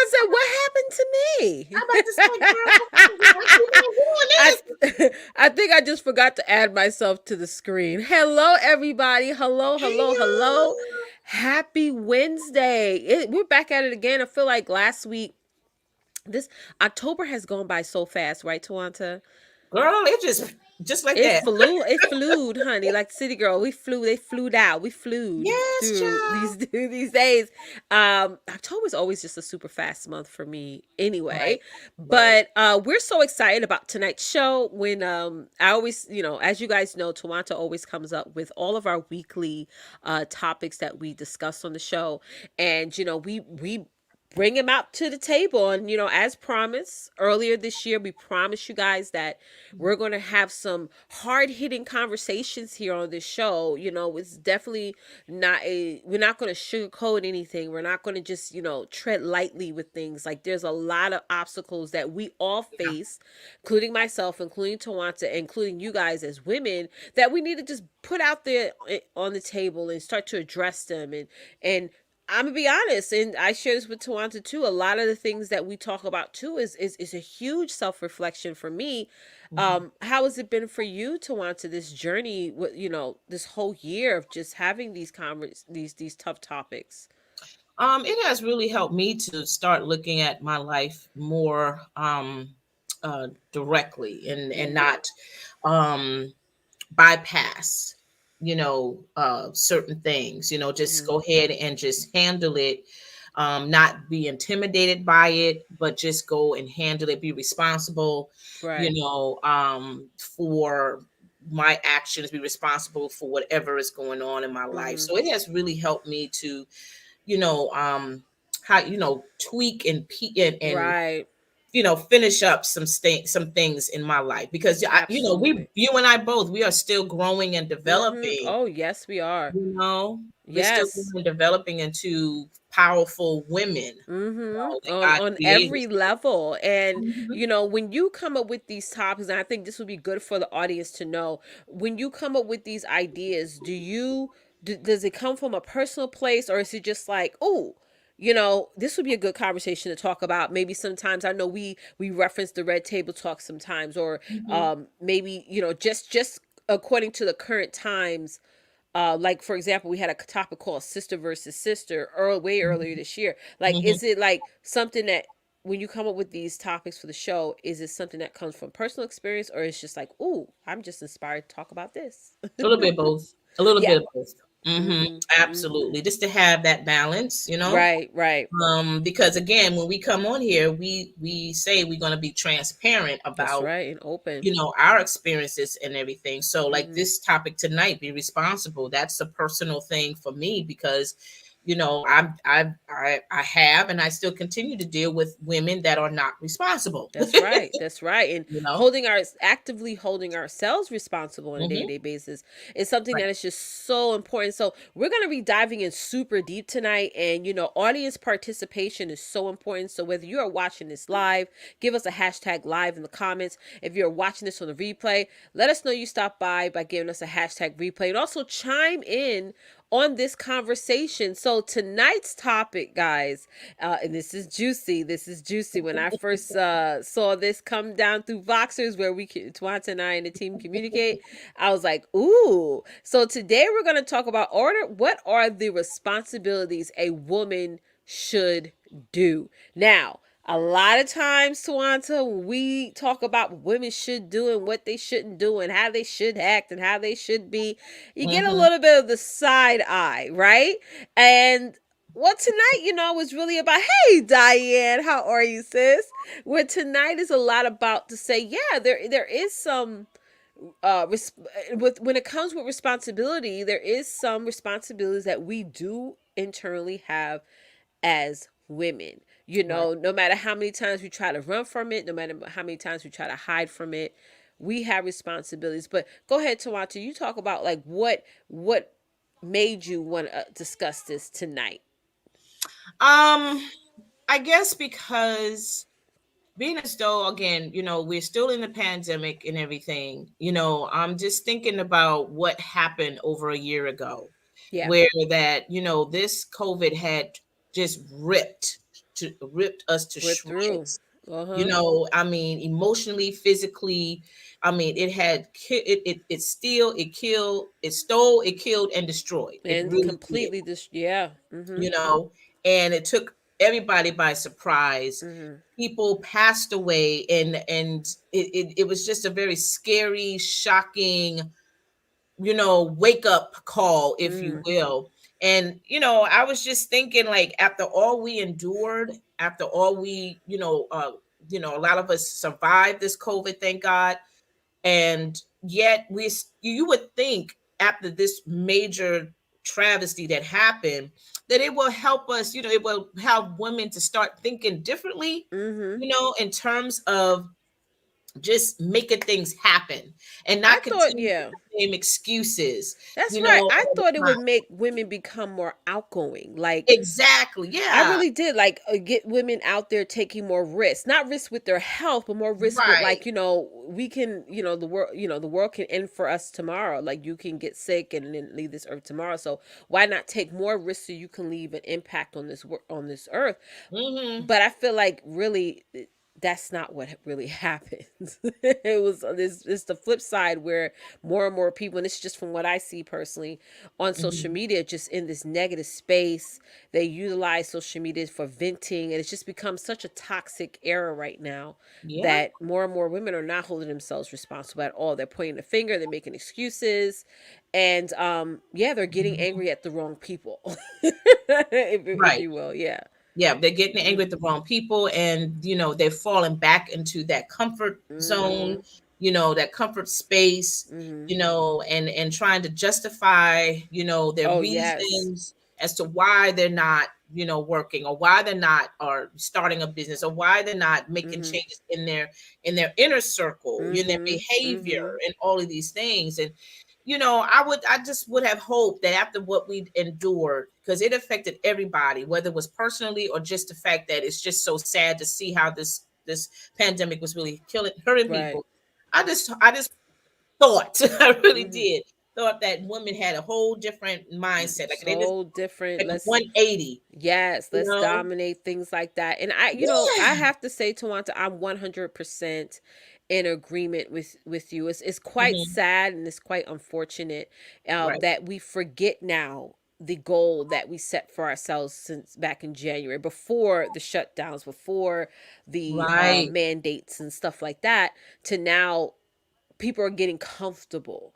said, what happened to me? I'm about to say, girl, why you been doing I, this? I think I just forgot to add myself to the screen. Hello, everybody. Hello, Hey, hello, hello. y'all. Happy Wednesday. We're back at it again. I feel like last week, this October has gone by so fast, right, Tawanta? Girl, it just like that. It flew, honey, like City Girl. They flew out. We flew Yes, through child. these days. October's always just a super fast month for me anyway. Right, right. But we're so excited about tonight's show when I always, as you guys know, Tawanta always comes up with all of our weekly topics that we discuss on the show. And we bring him out to the table. And, as promised earlier this year, we promised you guys that we're going to have some hard hitting conversations here on this show. It's definitely we're not going to sugarcoat anything. We're not going to just, tread lightly with things. Like, there's a lot of obstacles that we all face, including myself, including Tawanta, including you guys as women, that we need to just put out there on the table and start to address them. And I'm gonna be honest, and I share this with Tawanta too. A lot of the things that we talk about too is a huge self reflection for me. Mhm. How has it been for you, Tawanta, this journey with this whole year of just having these tough topics? It has really helped me to start looking at my life more directly and Mm-hmm. not um bypass, certain things, just Mm-hmm. go ahead and just handle it, not be intimidated by it, but just go and handle it, be responsible, Right. for my actions, be responsible for whatever is going on in my life. Mm-hmm. So it has really helped me to, you know, how, tweak and Right. finish up some things in my life, because Absolutely. you and I both, we are still growing and Mm-hmm. developing. Oh, yes, we are. We're still growing Yes. and developing into powerful women, Mm-hmm. that On God on created. every level. And Mhm. when you come up with these topics, and I think this would be good for the audience to know, when you come up with these ideas, does it come from a personal place, or is it just like, oh, this would be a good conversation to talk about? Maybe sometimes I know we reference the red table talk sometimes, or Mhm. maybe, just according to the current times. Like, for example, we had a topic called sister versus sister way earlier Mhm. this year. Like, Mhm. is it like something that, when you come up with these topics for the show, is it something that comes from personal experience, or it's just like, ooh, I'm just inspired to talk about this? A little bit of both. A little Yeah. bit of both. Mm-hmm. Mm-hmm. Absolutely. Just to have that balance. Right, right. Because again, when we come on here, we say we're going to be transparent That's about, right. And open. our experiences and everything. So like Mm-hmm. this topic tonight, be responsible, that's a personal thing for me, because I have, and I still continue to deal with women that are not responsible. That's right. That's right. And you know actively holding ourselves responsible on a day to hmm day basis is something right. that is just so important. So we're going to be diving in super deep tonight. And, audience participation is so important. So whether you are watching this live, give us a hashtag live in the comments. If you're watching this on the replay, let us know you stopped by giving us a hashtag replay, and also chime in on this conversation. So tonight's topic, guys, and this is juicy. This is juicy. When I first saw this come down through Voxers, where Twanta and I and the team communicate, I was like, ooh. So today we're going to talk about what are the responsibilities a woman should do. Now, a lot of times, Twanta, when we talk about what women should do and what they shouldn't do and how they should act and how they should be, you get a hmm little bit of the side eye, right? And well, tonight, was really about, hey, Diane, how are you, sis? Where tonight is a lot about to say, yeah, there is some with when it comes with responsibility, there is some responsibilities that we do internally have as women. right. No matter how many times we try to run from it, no matter how many times we try to hide from it, we have responsibilities. But go ahead, Tawanta, you talk about like what made you want to discuss this tonight. um I guess because being as though, again, we're still in the pandemic and everything, I'm just thinking about what happened over a year ago, Yeah. where that, this COVID had just ripped. to Rip through. shreds. You Uh-huh. know, I mean, emotionally, physically. I mean, it still, it killed, it stole, it killed, and destroyed. It And really did. completely this, yeah. Mm-hmm. You know, and it took everybody by surprise. Mm-hmm. People passed away, and it was just a very scary, shocking, you know, wake up call, if you Mm-hmm. will. And, you know, I was just thinking, like, after all we endured, after all we, you know, a lot of us survived this COVID, thank God. And yet you would think after this major travesty that happened, that it will help us, you know, it will help women to start thinking differently, Mm-hmm. you know, in terms of just making things happen and I not thought, continue with yeah. the same excuses, That's you right. know, I all thought it the time. would make women become more outgoing. Like, Exactly. I Yeah. really did like get women out there taking more risks, not risks with their health, but more risk with Right. like, we can, the world can end for us tomorrow. Like you can get sick and then leave this earth tomorrow. So why not take more risks so you can leave an impact on on this earth? Hmm. But I feel like really that's not what really happens. It was this it's the flip side where more and more people, and it's just from what I see personally on social Hmm. media, just in this negative space. They utilize social media for venting, and it's just become such a toxic era right now Yeah. that more and more women are not holding themselves responsible at all. They're pointing the finger, they're making excuses, and yeah, they're getting Mhm. angry at the wrong people. If Right. you will, yeah. Yeah, they're getting angry Mm-hmm. at the wrong people, and you know they're falling back into that comfort zone, Mm-hmm. you know, that comfort space, Mm-hmm. you know, and trying to justify, you know, their Oh yes. reasons as to why they're not, you know, working, or why they're not, or starting a business, or why they're not making Mm-hmm. changes in their inner circle, in their Mm-hmm. behavior, Mm-hmm. and all of these things. And you know, I just would have hoped that after what we endured, because it affected everybody, whether it was personally or just the fact that it's just so sad to see how this pandemic was really killing, hurting Right. people. I just thought, I really Mm-hmm. did, thought that women had a whole different mindset, like they just So different. like a Let's 180, Yes, you let's know. dominate things like that. And I Yeah. have to say, Tawanta, I'm 100% in agreement with you. It's quite Hmm. sad and it's quite unfortunate Right. that we forget now the goal that we set for ourselves since back in January, before the shutdowns, before the Right. mandates and stuff like that, to now people are getting comfortable,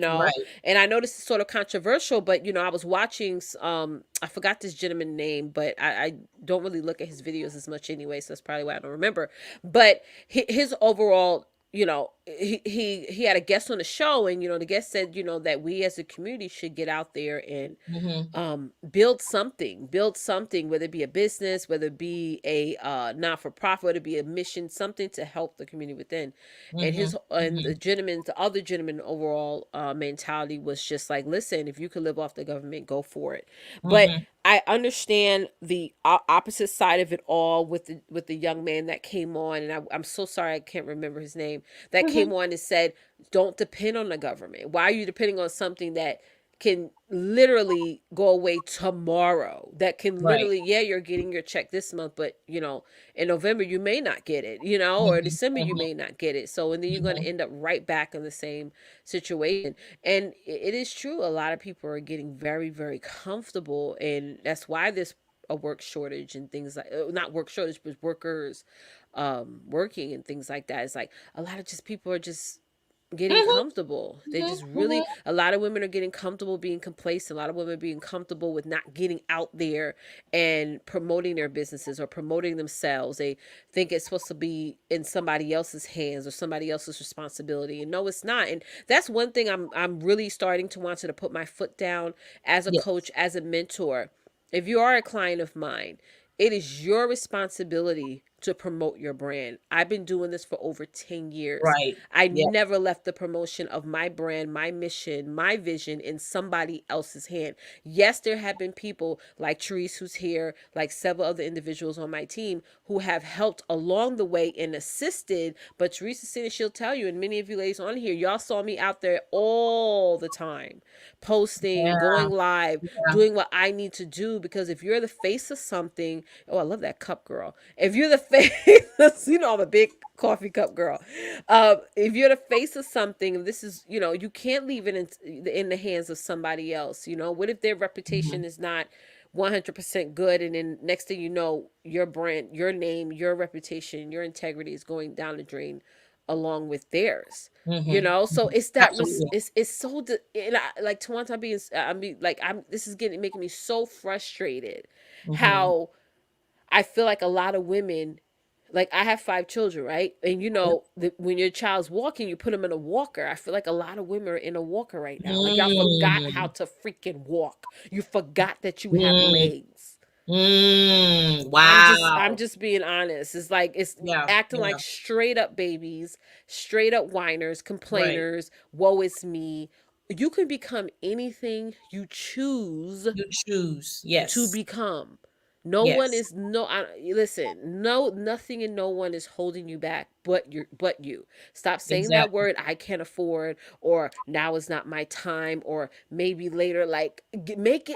Right. and I know this is sort of controversial, but I was watching I forgot this gentleman name, but I don't really look at his videos as much anyway, so that's probably why I don't remember. But his overall, he had a guest on the show, and the guest said, that we as a community should get out there and Hmm. build something, whether it be a business, whether it be a not-for-profit, whether it be a mission, something to help the community within. And Hmm. his and Hmm. the other gentleman overall mentality was just like, listen, if you could live off the government, go for it. But Hmm. I understand the opposite side of it all with the young man that came on, and I'm so sorry I can't remember his name, that Hmm. came on and said, don't depend on the government. Why are you depending on something that can literally go away tomorrow? That can Right. literally, yeah, you're getting your check this month, but in November you may not get it, or Hmm. December you Hmm. may not get it. So, and then you're going to Hmm. end up right back in the same situation. And it is true, a lot of people are getting very, very comfortable, and that's why there's a work shortage and things like, not work shortage, but workers working and things like that. It's like a lot of just people are just getting Hmm. comfortable. They Hmm. just really, Hmm. a lot of women are getting comfortable being complacent. A lot of women are being comfortable with not getting out there and promoting their businesses or promoting themselves. They think it's supposed to be in somebody else's hands or somebody else's responsibility. And no, it's not. And that's one thing I'm really starting to want to put my foot down as a coach, Yes. as a mentor. If you are a client of mine, it is your responsibility to promote your brand. I've been doing this for over 10 years. Right. I Yeah. never left the promotion of my brand, my mission, my vision in somebody else's hand. Yes, there have been people like Therese, who's here, like several other individuals on my team who have helped along the way and assisted. But Therese is sitting, she'll tell you, and many of you ladies on here, y'all saw me out there all the time, posting, Yeah. going live, Yeah. doing what I need to do. Because if you're the face of something, oh, I love that cup, girl. If you're the face, you know, I'm a big coffee cup girl. If you're the face of something, this is, you know, you can't leave it in the hands of somebody else. You know, what if their reputation Mhm. is not 100% good, and then next thing you know, your brand, your name, your reputation, your integrity is going down the drain along with theirs. You Mhm. know, so Mhm. it's that Absolutely. it's so and like Tawanta being, I mean, like, I'm this is getting making me so frustrated Mhm. how I feel like a lot of women, like, I have 5 children, right? And you Yep. know, when your child's walking, you put them in a walker. I feel like a lot of women are in a walker right now. Like, y'all forgot how Mm. to freaking walk. You forgot that you have Mm. legs. Mm. I'm Wow. just being honest. It's like it's Yeah. acting like Yeah. straight up babies, straight up whiners, Right. complainers, woe is me. You can become anything you choose You choose. to Yes. become. No one Yes. is no I, listen, no, nothing and no one is holding you back but you. Stop saying that Exactly. word, I can't afford, or now is not my time, or maybe later. Like, make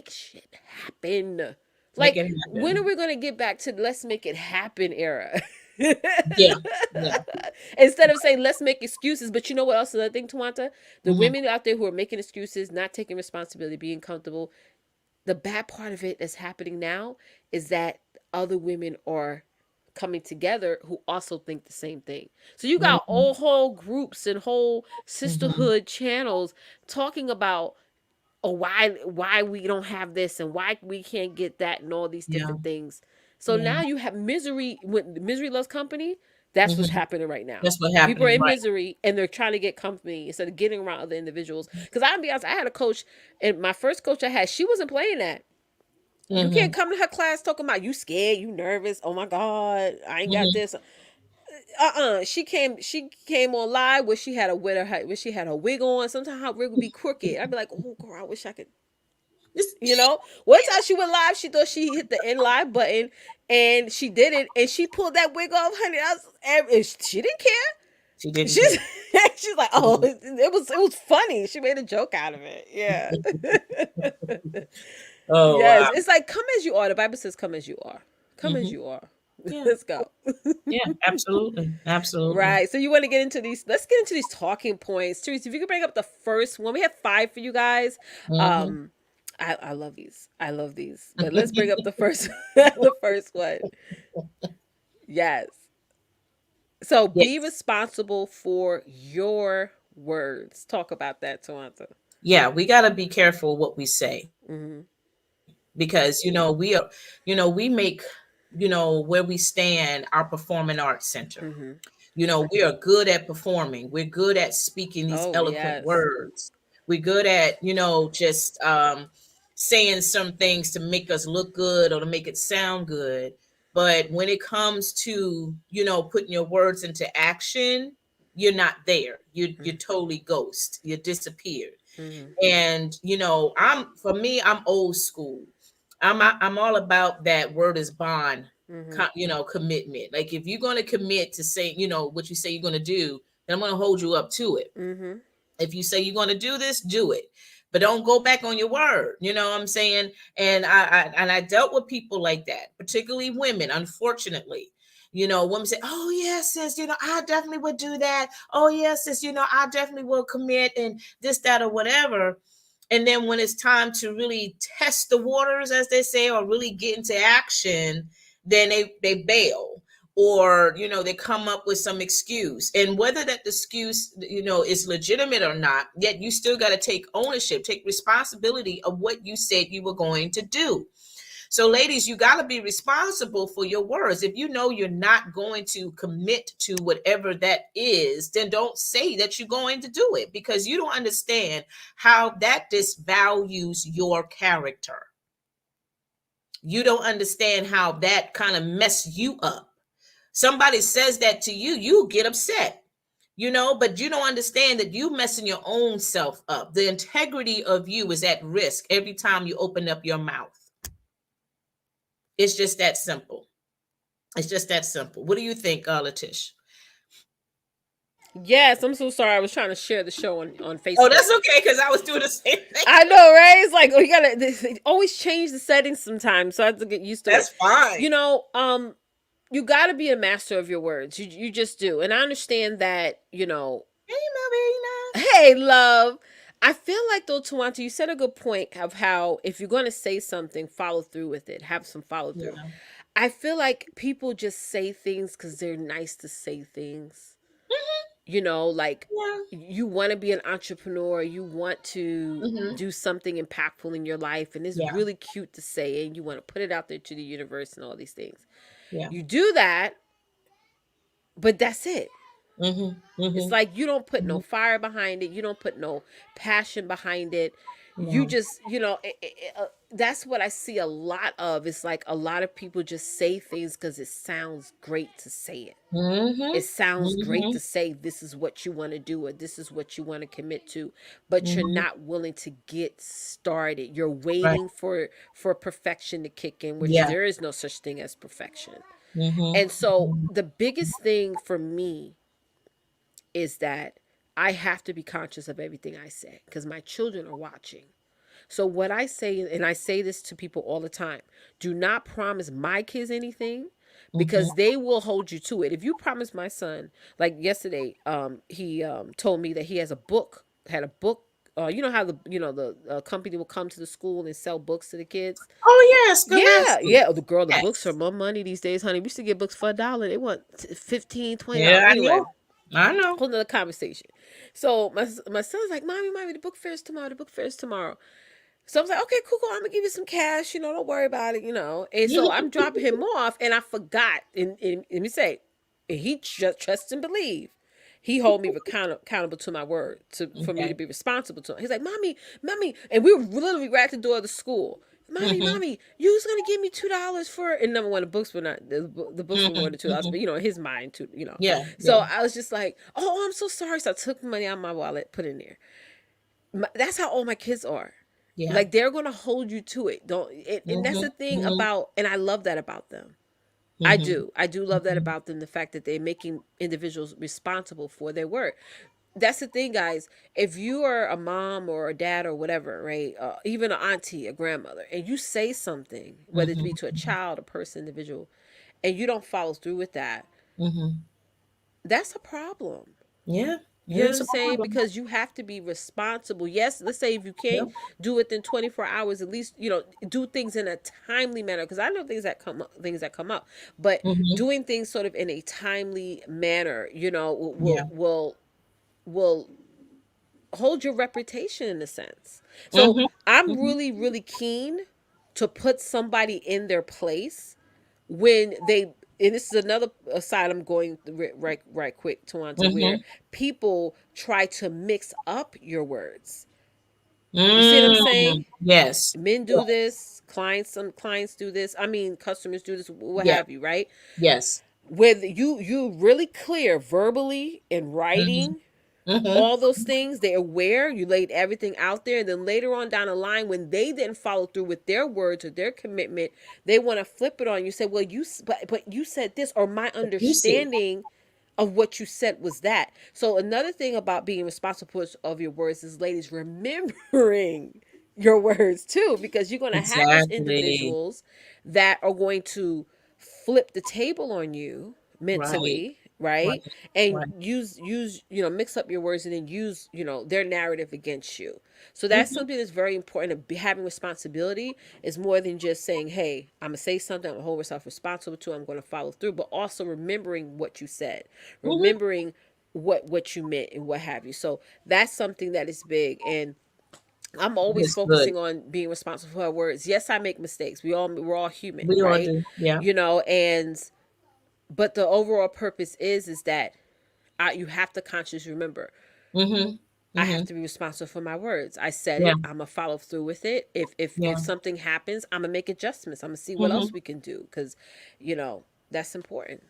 shit happen. Make Like, it when are happen. we going to get back to let's make it happen era? Yeah. Yeah. Instead of saying let's make excuses. But you know what else is the thing, Tawanta? The Mhm. women out there who are making excuses, not taking responsibility, being comfortable, the bad part of it that's happening now is that other women are coming together who also think the same thing. So you got Mhm. all whole groups and whole Mhm. sisterhood channels talking about, oh, why we don't have this and why we can't get that and all these Yeah. different things. So Yeah. now you have misery, when misery loves company. That's what's Mhm. happening right now. That's what People are happening. in Right. misery and they're trying to get company instead of getting around other individuals. Because I'll be honest, I had a coach, and my first coach I had, she wasn't playing that. You can't Mhm. come to her class talking about you scared, you nervous. Oh my God, I ain't got Mhm. this. She came on live where she had a where she had her wig on. Sometimes her wig would be crooked. I'd be like, oh girl, I wish I could. You know, one time she went live, she thought she hit the end live button, and she did it, and she pulled that wig off, honey. She didn't care. She didn't She's care. she's like, She oh, didn't. it was funny. She made a joke out of it. Yeah. Oh wow. Yes, it's like come as you are. The Bible says, "Come as you are. Come as Mhm. you are." Yeah. Let's go. Yeah. Absolutely. Absolutely. Right. So you want to get into these? Let's get into these talking points. Teresa, if you could bring up the first one, we have 5 for you guys. Mhm. Um, I love these. I love these. But let's bring up the first the first one. Yes. So be Yes. responsible for your words. Talk about that, Tawanta. Yeah. We got to be careful what we say, Mm-hmm. because we make where we stand our performing arts center. Mm-hmm. We are good at performing. We're good at speaking these Oh eloquent yes. words. We're good at just saying some things to make us look good or to make it sound good. But when it comes to putting your words into action, you're not there. You're totally ghost. You disappeared. Mm-hmm. And I'm old school. I'm all about that word is bond, Mm-hmm. commitment. Like, if you're going to commit to say what you say you're going to do, then I'm going to hold you up to it. Mm-hmm. If you say you're going to do this, do it, but don't go back on your word. You know what I'm saying? And I dealt with people like that, particularly women, unfortunately. Women say, oh yes, sis, I definitely would do that. Oh yes, sis, I definitely will commit, and this, that, or whatever. And then when it's time to really test the waters, as they say, or really get into action, then they bail, or they come up with some excuse. And whether that excuse is legitimate or not, yet you still got to take ownership, take responsibility of what you said you were going to do. So ladies, you got to be responsible for your words. If you know you're not going to commit to whatever that is, then don't say that you're going to do it, because you don't understand how that disvalues your character. You don't understand how that kind of mess you up. Somebody says that to you, you get upset, but you don't understand that you messing your own self up. The integrity of you is at risk every time you open up your mouth. It's just that simple. It's just that simple. What do you think, Letish? Yes, I'm so sorry. I was trying to share the show on Oh, Facebook. that's okay, because I was doing the same thing. I know, right? It's like we gotta they always change the settings sometimes, so I have to get used to it. That's fine. You know, you got to be a master of your words. You just do, and I understand that. Hey, Melvina. Hey, love. I feel like though, Tawanta, you said a good point of how if you're going to say something, follow through with it. Have some follow through. Yeah. I feel like people just say things because they're nice to say things. Like Yeah. you want to be an entrepreneur, you want to Mm-hmm. do something impactful in your life, and it's Yeah. really cute to say, and you want to put it out there to the universe and all these things. Yeah. You do that, but that's it. Mm-hmm. It's Mm-hmm. like you don't put no Mm-hmm. fire behind it. You don't put no passion behind it. You No. just, that's what I see a lot of. It's like a lot of people just say things because it sounds great to say it. Mm-hmm. It sounds great Mm-hmm. to say this is what you want to do or this is what you want to commit to, but you're Mm-hmm. not willing to get started. You're Right. waiting for perfection to kick in, which Yeah. there is no such thing as perfection. Mm-hmm. And so Mm-hmm. the biggest thing for me is that I have to be conscious of everything I say because my children are watching. So what I say, and I say this to people all the time, do not promise my kids anything because Mm-hmm. they will hold you to it. If you promise my son, like yesterday, he told me that he has a book, had a book. You know how the company will come to the school and sell books to the kids. Oh yeah, Yeah, Scholastic. yeah. The girl, the books are Yes. more money these days, honey. We used to get books for $1. They want 15, $20. Yeah, I Anyway, know. I know. whole nother conversation. So my son's like, mommy, the book fair is tomorrow. The book fair is tomorrow. So I was like, okay, cool. I'm gonna give you some cash. Don't worry about it. And so I'm dropping him off, and I forgot. And let me say, he just trust and believe. He hold me accountable to my word, for me to Okay. be responsible to him. He's like, mommy, and we were literally right at the door of the school. Mm-hmm. Mommy, you was gonna give me $2 for it. And number one, the books were not the books were more than $2, Mm-hmm. but in his mind too. Yeah. So Yeah. I was just like, oh, I'm so sorry. So I took money out of my wallet, put it in there. That's how all my kids are. Yeah. Like they're gonna hold you to it. Don't and that's Mm-hmm. the thing Mm-hmm. about, and I love that about them. Mm-hmm. I do love that Mm-hmm. about them. The fact that they're making individuals responsible for their work. That's the thing, guys. If you are a mom or a dad or whatever, right? Even an auntie, a grandmother, and you say something, whether it be to a Mm-hmm. child, a person, individual, and you don't follow through with that, Mm-hmm. that's a problem. Yeah. You know what It's I'm a saying? problem. Because you have to be responsible. Yes, let's say if you can't Yep. do it in 24 hours, at least do things in a timely manner. Because I know things that come up, but Mm-hmm. doing things sort of in a timely manner, Yeah. will hold your reputation in a sense. So Mm-hmm. I'm Mm-hmm. really really keen to put somebody in their place when they, and this is another side I'm going right quick to where Mm-hmm. people try to mix up your words. You see what I'm saying? Mm. Yes. Men do Yes. this, some clients do this. I mean, customers do this, what Yeah. have you, right? Yes. Where you really clear verbally in Mm-hmm. writing Mm-hmm. all those things, they're aware, you laid everything out there, and then later on down the line when they didn't follow through with their words or their commitment, they want to flip it on you, say, well, but you said this, or my You see. understanding of what you said was that. So another thing about being responsible of your words is, ladies, remembering your words too, because you're going to have those Exactly. individuals that are going to flip the table on you Right. mentally, right? Right. And Right. use mix up your words and then use their narrative against you. So that's Mm-hmm. something that's very important. Having responsibility is more than just saying, hey, I'm gonna say something, I'm gonna hold myself responsible to, I'm gonna follow through, but also remembering what you said, Mm-hmm. remembering what you meant and what have you. So that's something that is big. And I'm always That's good. focusing on being responsible for our words. Yes, I make mistakes. We're all human, We all right? do. Yeah. And but the overall purpose is that you have to consciously remember, Mm-hmm. I have Mm-hmm. to be responsible for my words. I said Yeah. it. I'm gonna follow through with it. If Yeah. something happens, I'm gonna make adjustments. I'm gonna see what Mm-hmm. else we can do because, that's important.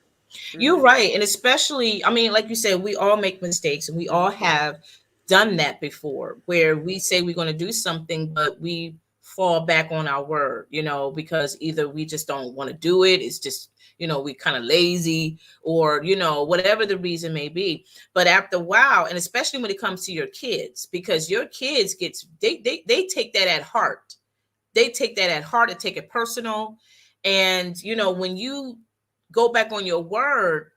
You're Mhm. right. And especially, I mean, like you said, we all make mistakes and we all have done that before where we say we're going to do something, but we fall back on our word, because either we just don't want to do it. It's just, we kind of lazy or, whatever the reason may be. But after a while, and especially when it comes to your kids, because your kids they take that at heart. They take that at heart and take it personal. And, when you go back on your word,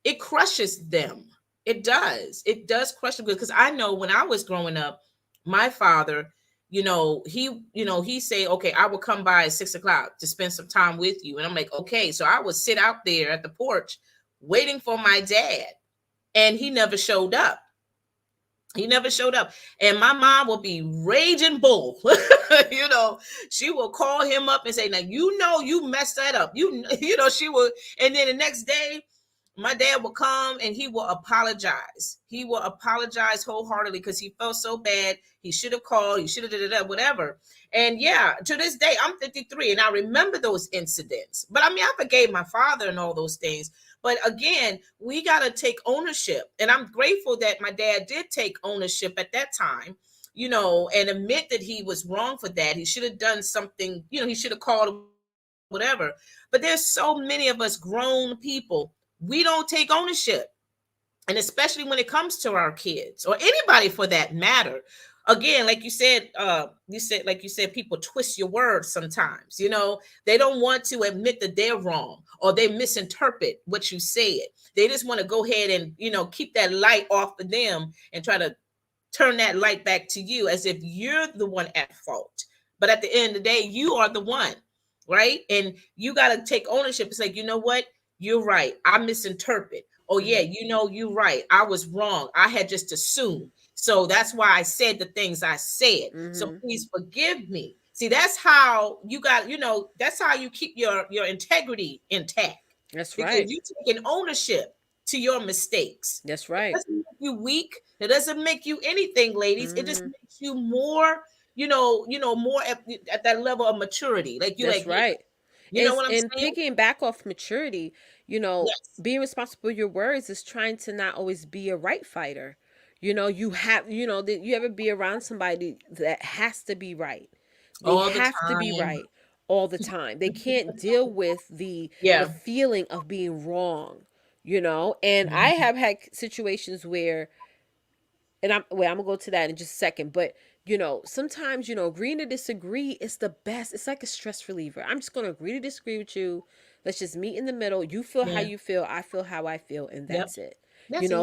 it crushes them. It does. It does crush them because I know when I was growing up, my father, he say, okay, I will come by at 6 o'clock to spend some time with you. And I'm like, okay. So I would sit out there at the porch waiting for my dad, and he never showed up. He never showed up. And my mom will be raging bull. you know, she will call him up and say, now, you messed that up. She will. And then the next day, my dad will come and he will apologize. He will apologize wholeheartedly because he felt so bad. He should have called. He should have did that, whatever. And yeah, to this day, I'm 53 and I remember those incidents. But I mean, I forgave my father and all those things. But again, we got to take ownership. And I'm grateful that my dad did take ownership at that time, and admit that he was wrong for that. He should have done something, he should have called, whatever. But there's so many of us grown people, we don't take ownership. And especially when it comes to our kids or anybody for that matter. Again, like you said, people twist your words sometimes. They don't want to admit that they're wrong or they misinterpret what you said. They just want to go ahead and keep that light off of them and try to turn that light back to you as if you're the one at fault. But at the end of the day, you are the one, right? And you got to take ownership. It's like, you know what? You're right. I misinterpret. Oh, yeah, Mhm. you're right. I was wrong. I had just assumed. So that's why I said the things I said. So Mhm. please forgive me. See, that's how that's how you keep your integrity intact That's because right. you taking ownership to your mistakes. That's It right. doesn't make you weak. It doesn't make you anything, ladies. It just Mhm. makes you more, more at that level of maturity. Like you, That's like, yeah, right. you know what I'm And saying? picking back off maturity, Yes. being responsible for your words is trying to not always be a right fighter. You have, that you ever be around somebody that has to be right. They All the have to be time. right all the time. They can't deal with the Yeah. feeling of being wrong. And I Mhm. have had situations where, and I'm gonna go to that in just a second, but sometimes agreeing to disagree is the best. It's like a stress reliever. I'm just gonna agree to disagree with you. Let's just meet in the middle. You feel how Yeah. you feel, I feel how I feel, and Yep. that's it. That's it.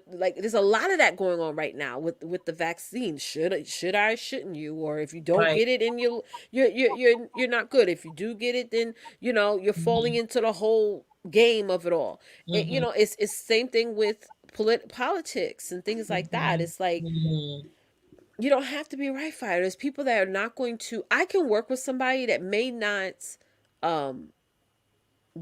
Like there's a lot of that going on right now with the vaccine. Should I, shouldn't you? Or if you don't Right. get it, and you're not good. If you do get it, then you're falling Hmm. into the whole game of it all. Hmm. It's same thing with politics and things like that. Hmm. It's like Hmm. you don't have to be a right fighter. There's people that are not going to. I can work with somebody that may not um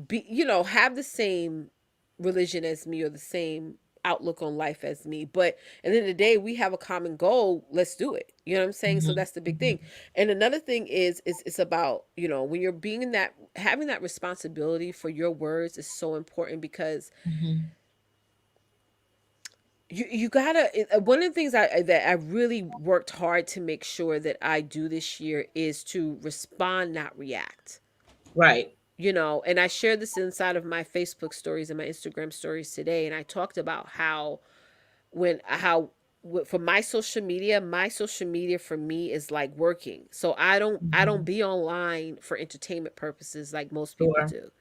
be have the same religion as me or the same outlook on life as me, but at the end of the day we have a common goal. Let's do it. You know what I'm saying? So Hmm. that's the big thing. And another thing is it's about when you're being in that, having that responsibility for your words is so important because Hmm. you gotta one of the things that I really worked hard to make sure that I do this year is to respond, not react. Right. And I shared this inside of my Facebook stories and my Instagram stories today, and I talked about how when how for my social media for me is like working. So I don't Hmm. be online for entertainment purposes like most people Sure. do.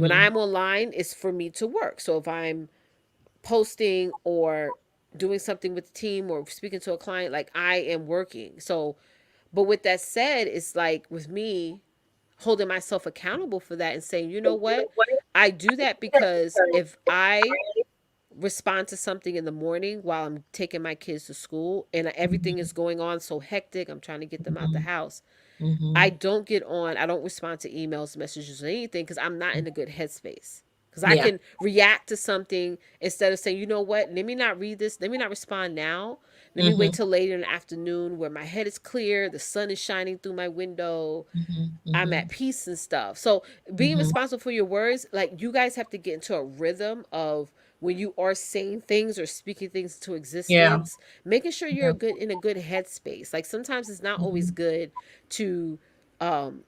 When Hmm. I'm online, it's for me to work. So if I'm posting or doing something with the team or speaking to a client, like I am working. So, but with that said, it's like with me holding myself accountable for that and saying, you know what? I do that because if I respond to something in the morning while I'm taking my kids to school and everything is going on so hectic, I'm trying to get them out the house. I Hmm. don't get on, I don't respond to emails, messages, or anything because I'm not in a good headspace. Because I Yeah. can react to something instead of saying, you know what, let me not read this, let me not respond now Let me wait Mhm. till later in the afternoon where my head is clear, the sun is shining through my window, Mhm. I'm at Mhm. peace and stuff. So being Mhm. responsible for your words, like you guys have to get into a rhythm of when you are saying things or speaking things into Yeah. existence, making sure you're Yeah. good in a good headspace. Like sometimes it's not always Mhm. good to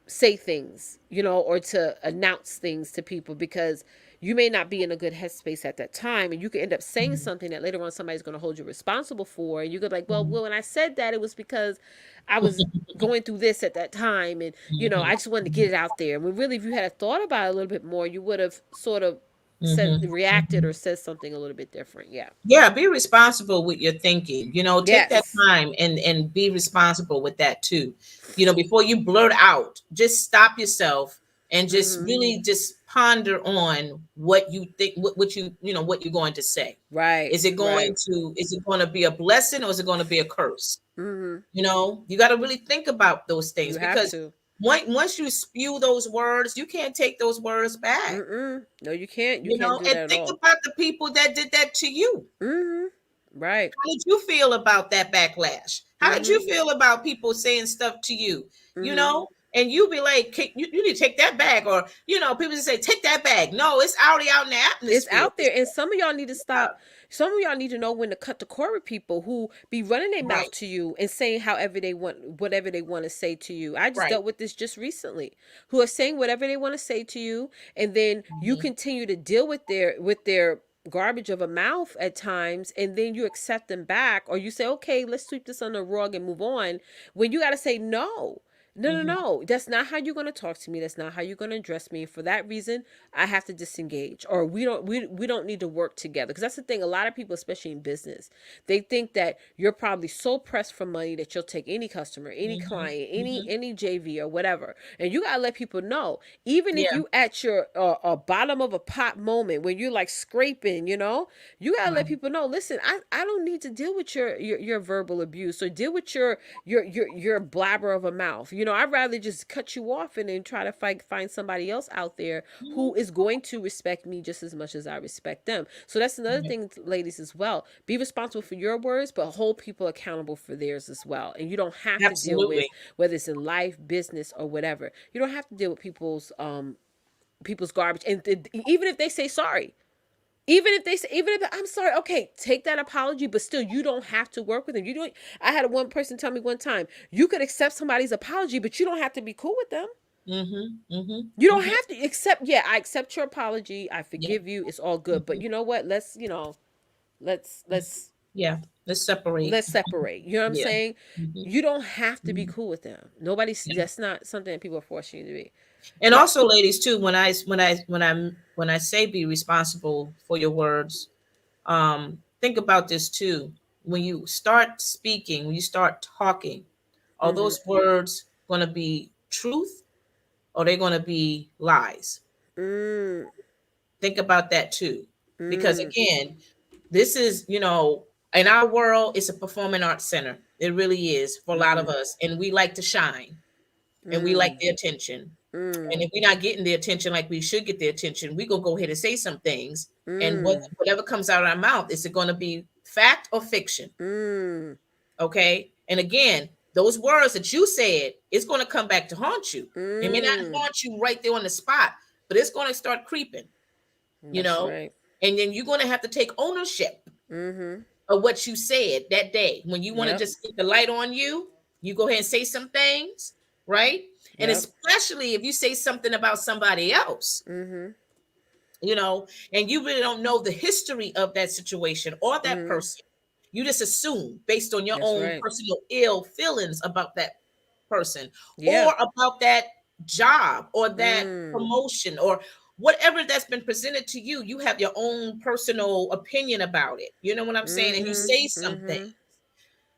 say things, or to announce things to people because you may not be in a good headspace at that time, and you could end up saying Mhm. something that later on somebody's going to hold you responsible for, and you could be like, Mhm. well, when I said that, it was because I was going through this at that time, and Mhm. I just wanted to get it out there. And when really, if you had thought about it a little bit more, you would have sort of said Mhm. reacted or Mhm. said something a little bit different. Yeah. Yeah, be responsible with your thinking. Take that Yes. time and be responsible with that too. Before you blurt out, just stop yourself and just Mm-hmm. really just ponder on what you think, what you're going to say. Right. Right. Is it going to be a blessing or is it going to be a curse? Mm-hmm. You got to really think about those things You have because to. once you spew those words, you can't take those words back. Mm-mm. No, you can't. You can't do And that at think all. about the people that did that to you. Mm-hmm. Right. How did you feel about that backlash? How did Mm-hmm. you feel about people saying stuff to you? You Mm-hmm. know, and you be like, you need to take that back, or people just say, take that back. No, it's already out in the It's atmosphere. out there, and some of y'all need to stop. Some of y'all need to know when to cut the cord with people who be running their Right, mouth to you and saying however they want, whatever they want to say to you. I just right. dealt with this just recently, who are saying whatever they want to say to you, and then you Mhm. continue to deal with their garbage of a mouth at times, and then you accept them back, or you say, okay, let's sweep this under the rug and move on. When you got to say no. No, no, Mhm. no. That's not how you're going to talk to me. That's not how you're going to address me. For that reason, I have to disengage, or we don't need to work together. Because that's the thing. A lot of people, especially in business, they think that you're probably so pressed for money that you'll take any customer, any Mhm. client, any Mhm. any JV or whatever. And you gotta let people know, even if Yeah. you at your bottom of a pot moment when you're like scraping, you gotta let Right. people know. Listen, I don't need to deal with your verbal abuse or deal with your blabber of a mouth. I'd rather just cut you off and then try to find somebody else out there Mhm. who is going to respect me just as much as I respect them. So that's another Yeah. thing, ladies, as well. Be responsible for your words, but hold people accountable for theirs as well. And you don't have to deal with, Absolutely. whether it's in life, business, or whatever. You don't have to deal with people's garbage. And even if they say sorry, even if I'm sorry, okay, take that apology, but still, you don't have to work with them. You don't. I had one person tell me one time, you could accept somebody's apology, but you don't have to be cool with them. Mhm. Mhm. You don't Mhm. have to accept. Yeah, I accept your apology. I Yeah. forgive you. It's all good. But Mhm. you know what? Let's Yeah. Let's separate. let's separate. You know what I'm Yeah. saying? Mhm. You don't have to be Mhm. cool with them. Nobody's. Yeah. That's not something that people are forcing you to be. And Let. also, ladies, too, when I say be responsible for your words, think about this too. When you start speaking, when you start talking, are Mm-hmm. those words going to be truth or are they going to be lies? Mm. Think about that too. Because Mm. again, this is, in our world, it's a performing arts center. It really is for a lot Mm-hmm. of us. And we like to shine and we like Mm. the attention. Mm. And if we're not getting the attention like we should get the attention, we gonna go ahead and say some things. And Mm. whatever comes out of our mouth, is it going to be fact or fiction? Mm. Okay. And again, those words that you said, it's going to come back to haunt you. It may not Mm. haunt you right there on the spot, but it's going to start creeping, you That's know, right. and then you're going to have to take ownership Mm-hmm. of what you said that day. When you want to Yep. just get the light on you, you go ahead and say some things, right? And Yep. especially if you say something about somebody else, Mm-hmm. and you really don't know the history of that situation or that Mm-hmm. person. You just assume based on your That's own right. personal ill feelings about that person Yeah. or about that job or that Mm. promotion or whatever that's been presented to you. You have your own personal opinion about it. You know what I'm saying? And you Mm-hmm. say something,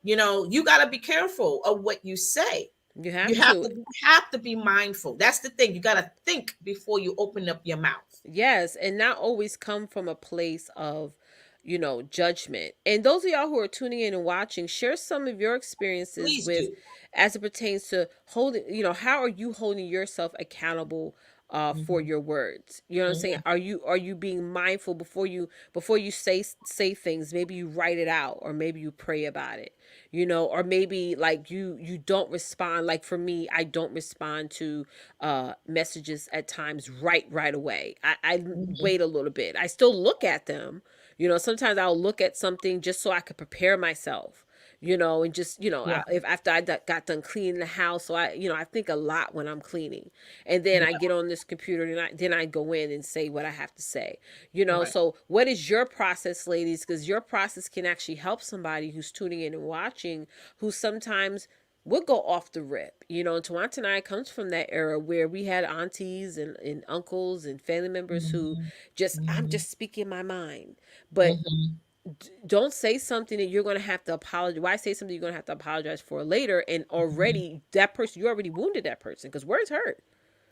Mm-hmm. you got to be careful of what you say. You You have have to. to you have to be mindful. That's the thing. You got to think before you open up your mouth. Yes, and not always come from a place of, judgment. And those of y'all who are tuning in and watching, share some of your experiences Please with, do. as it pertains to holding, how are you holding yourself accountable for Mhm. your words. You know what I'm saying? Mhm. Are you being mindful before you say things? Maybe you write it out, or maybe you pray about it. Or maybe like you don't respond. Like for me, I don't respond to messages at times right away. I Mhm. wait a little bit. I still look at them. Sometimes I'll look at something just so I could prepare myself. And just Yeah. if after got done cleaning the house, so I think a lot when I'm cleaning, and then I Yeah. get on this computer, and then I go in and say what I have to say. Right. So what is your process, ladies? Because your process can actually help somebody who's tuning in and watching, who sometimes would go off the rip. And Tawant and I comes from that era where we had aunties and uncles and family members who Mhm. I'm Mhm. just speaking my mind. But Mhm. don't say something that you're going to have to apologize. Why say something you're going to have to apologize for later? And Mhm. already that person, you already wounded that person, because words hurt.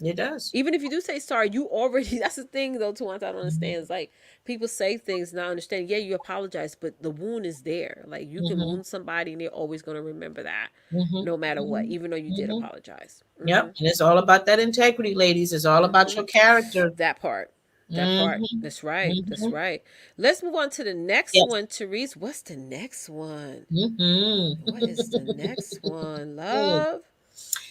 It does. Even if you do say sorry, you already, that's the thing though, too, I don't understand. Mhm. It's like people say things, not understand. Yeah, you apologize, but the wound is there. Like you can Mhm. wound somebody and they're always going to remember that Mhm. no matter what, Mhm. even though you did Mhm. apologize. Yep. And it's all about that integrity, ladies. It's all about Mm-hmm. your character. That part. That part. Mhm. That's right. That's Mhm. right. Let's move on to the next Yes. one, Therese. What's the next one? Mhm. What is the next one? Love?